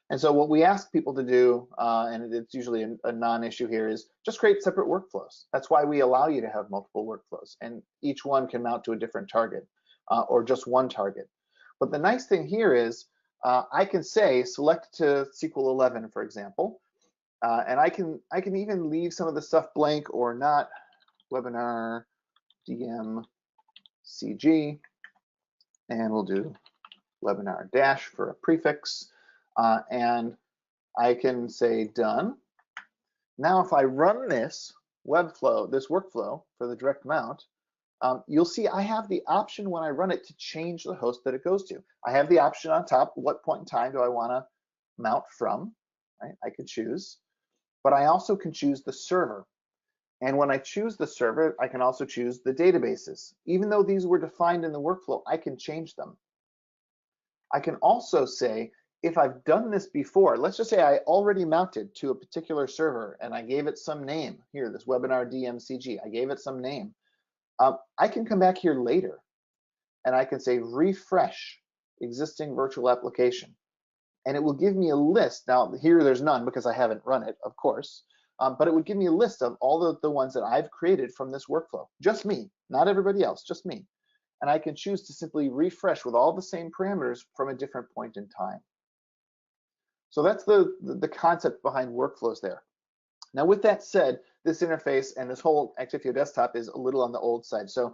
And so what we ask people to do, and it's usually a non-issue here, is just create separate workflows. That's why we allow you to have multiple workflows, and each one can mount to a different target or just one target. But the nice thing here is I can say select to SQL 11, for example, and I can even leave some of the stuff blank or not. Webinar DM CG, and we'll do webinar dash for a prefix. And I can say done. Now, if I run this workflow for the direct mount, you'll see I have the option when I run it to change the host that it goes to. I have the option on top, what point in time do I want to mount from, right? I could choose, but I also can choose the server. And when I choose the server, I can also choose the databases. Even though these were defined in the workflow, I can change them. I can also say, if I've done this before, let's just say I already mounted to a particular server and I gave it some name here, this webinar DMCG, I gave it some name. I can come back here later and I can say refresh existing virtual application. And it will give me a list. Now here there's none because I haven't run it, of course, but it would give me a list of all the ones that I've created from this workflow. Just me, not everybody else, just me. And I can choose to simply refresh with all the same parameters from a different point in time. So that's the concept behind workflows there. Now, with that said, this interface and this whole Actifio desktop is a little on the old side. So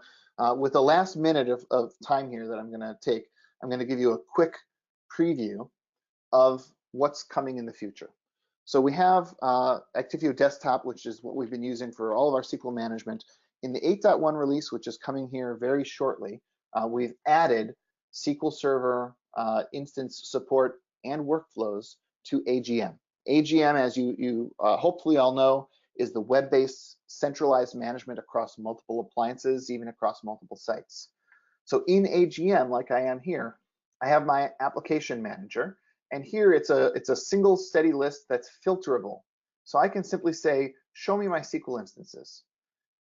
with the last minute of time here that I'm going to take, I'm going to give you a quick preview of what's coming in the future. So we have Actifio desktop, which is what we've been using for all of our SQL management. In the 8.1 release, which is coming here very shortly, we've added SQL Server instance support and workflows to AGM. AGM, as you hopefully all know, is the web-based centralized management across multiple appliances, even across multiple sites. So in AGM, like I am here, I have my application manager, and here it's a single steady list that's filterable. So I can simply say, show me my SQL instances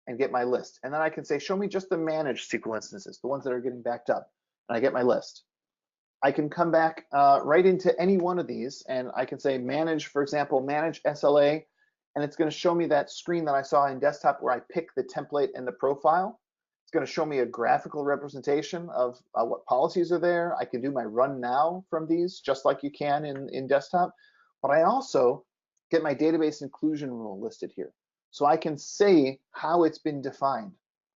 and get my list. And then I can say, show me just the managed SQL instances, the ones that are getting backed up, and I get my list. I can come back right into any one of these and I can say manage, for example, manage SLA, and it's going to show me that screen that I saw in desktop where I pick the template and the profile. It's going to show me a graphical representation of what policies are there. I can do my run now from these just like you can in desktop, but I also get my database inclusion rule listed here. So I can say how it's been defined.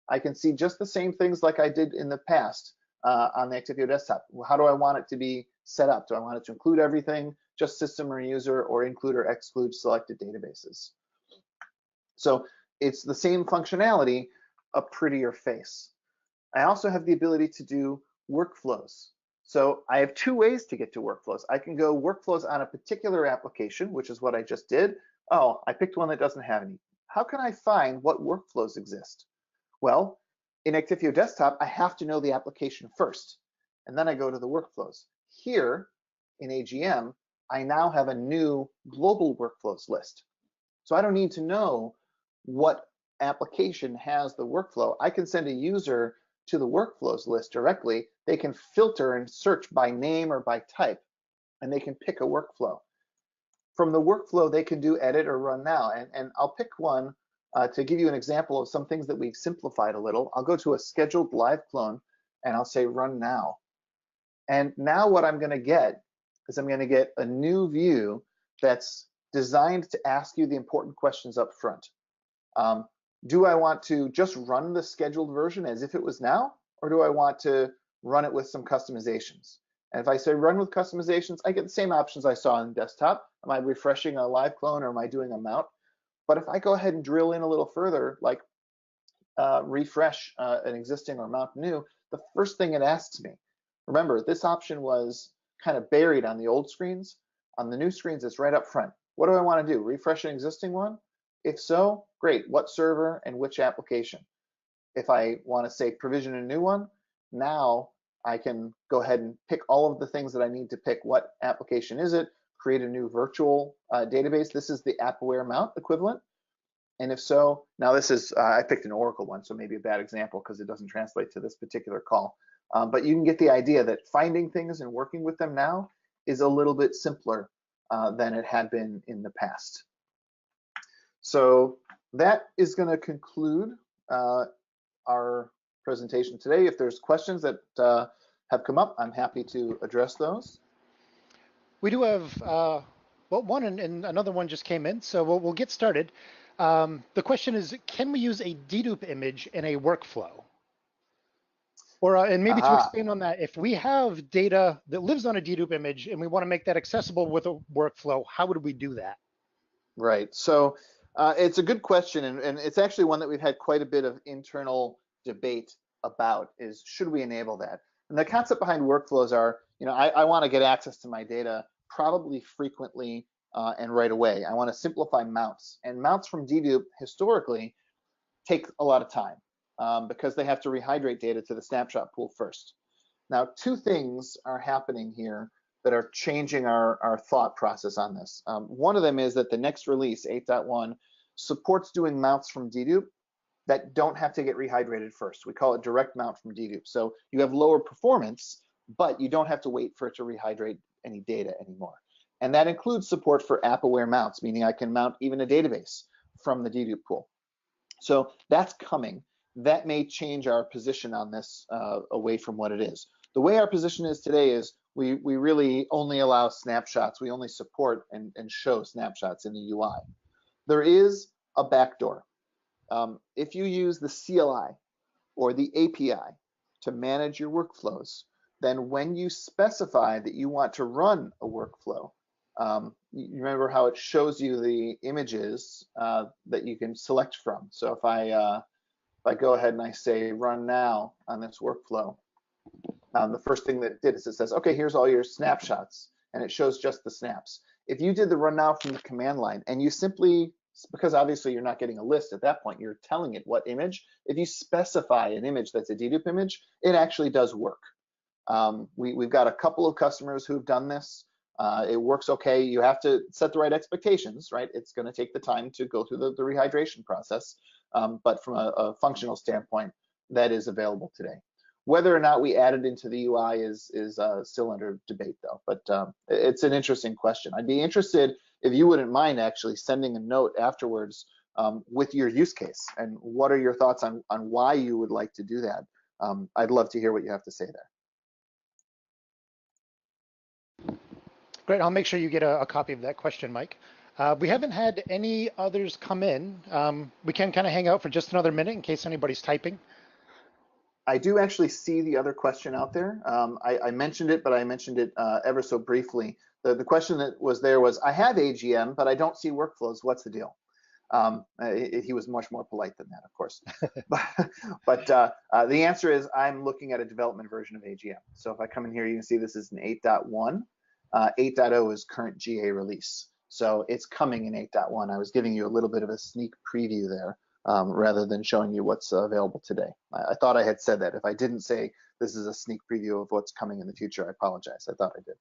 I can see just the same things like I did in the past. On the Actifio desktop. How do I want it to be set up? Do I want it to include everything, just system or user, or include or exclude selected databases? So it's the same functionality, a prettier face. I also have the ability to do workflows. So I have 2 ways to get to workflows. I can go workflows on a particular application, which is what I just did. Oh, I picked one that doesn't have any. How can I find what workflows exist? Well, in Actifio desktop, I have to know the application first, and then I go to the workflows. Here in AGM, I now have a new global workflows list. So I don't need to know what application has the workflow. I can send a user to the workflows list directly. They can filter and search by name or by type, and they can pick a workflow. From the workflow, they can do edit or run now. And I'll pick one to give you an example of some things that we've simplified a little. I'll go to a scheduled live clone, and I'll say run now. And now what I'm going to get is I'm going to get a new view that's designed to ask you the important questions up front. Do I want to just run the scheduled version as if it was now, or do I want to run it with some customizations? And if I say run with customizations, I get the same options I saw on desktop. Am I refreshing a live clone, or am I doing a mount? But if I go ahead and drill in a little further, like refresh an existing or mount new, the first thing it asks me, remember, this option was kind of buried on the old screens. On the new screens, it's right up front. What do I want to do? Refresh an existing one? If so, great. What server and which application? If I want to say provision a new one, now I can go ahead and pick all of the things that I need to pick. What application is it? Create a new virtual database. This is the app-aware mount equivalent. And if so, now this is, I picked an Oracle one, so maybe a bad example because it doesn't translate to this particular call. But you can get the idea that finding things and working with them now is a little bit simpler than it had been in the past. So that is going to conclude our presentation today. If there's questions that have come up, I'm happy to address those. We do have, well, one and another one just came in, so we'll get started. The question is, can we use a dedupe image in a workflow? Or, and maybe to expand on that, if we have data that lives on a dedupe image and we want to make that accessible with a workflow, how would we do that? Right. So it's a good question, and it's actually one that we've had quite a bit of internal debate about, is should we enable that? And the concept behind workflows are, I want to get access to my data probably frequently and right away. I want to simplify mounts. And mounts from dedupe historically take a lot of time because they have to rehydrate data to the snapshot pool first. Now, two things are happening here that are changing our thought process on this. One of them is that the next release, 8.1, supports doing mounts from dedupe that don't have to get rehydrated first. We call it direct mount from dedupe. So you have lower performance, but you don't have to wait for it to rehydrate any data anymore. And that includes support for app-aware mounts, meaning I can mount even a database from the dedupe pool. So that's coming. That may change our position on this away from what it is. The way our position is today is we really only allow snapshots. We only support and show snapshots in the UI. There is a backdoor. If you use the CLI or the API to manage your workflows, then when you specify that you want to run a workflow, you remember how it shows you the images that you can select from. So if I go ahead and I say run now on this workflow, the first thing that it did is it says, okay, here's all your snapshots, and it shows just the snaps. If you did the run now from the command line and you simply, because obviously you're not getting a list at that point, you're telling it what image. If you specify an image that's a dedupe image, it actually does work. We've got a couple of customers who've done this. It works okay. You have to set the right expectations, right? It's going to take the time to go through the rehydration process. But from a functional standpoint, that is available today. Whether or not we add it into the UI is still under debate, though. But it's an interesting question. I'd be interested if you wouldn't mind actually sending a note afterwards with your use case and what are your thoughts on why you would like to do that. I'd love to hear what you have to say there. Great, I'll make sure you get a copy of that question, Mike. We haven't had any others come in. We can kind of hang out for just another minute in case anybody's typing. I do actually see the other question out there. I mentioned it, but I mentioned it ever so briefly. The question that was there was, I have AGM, but I don't see workflows. What's the deal? He was much more polite than that, of course. but the answer is I'm looking at a development version of AGM. So if I come in here, you can see this is an 8.1. 8.0 is current GA release. So it's coming in 8.1. I was giving you a little bit of a sneak preview there rather than showing you what's available today. I thought I had said that. If I didn't say this is a sneak preview of what's coming in the future, I apologize. I thought I did.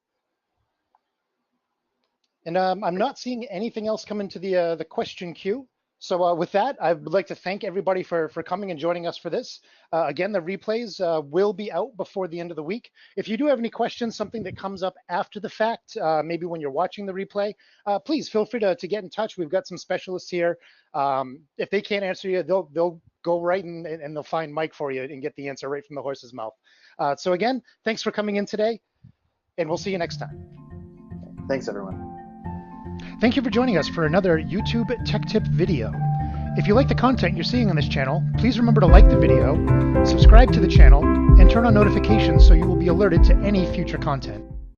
And I'm not seeing anything else come into the question queue. So with that, I would like to thank everybody for coming and joining us for this. Again, the replays will be out before the end of the week. If you do have any questions, something that comes up after the fact, maybe when you're watching the replay, please feel free to get in touch. We've got some specialists here. If they can't answer you, they'll go right and they'll find Mike for you and get the answer right from the horse's mouth. So again, thanks for coming in today, and we'll see you next time. Thanks, everyone. Thank you for joining us for another YouTube Tech Tip video. If you like the content you're seeing on this channel, please remember to like the video, subscribe to the channel, and turn on notifications so you will be alerted to any future content.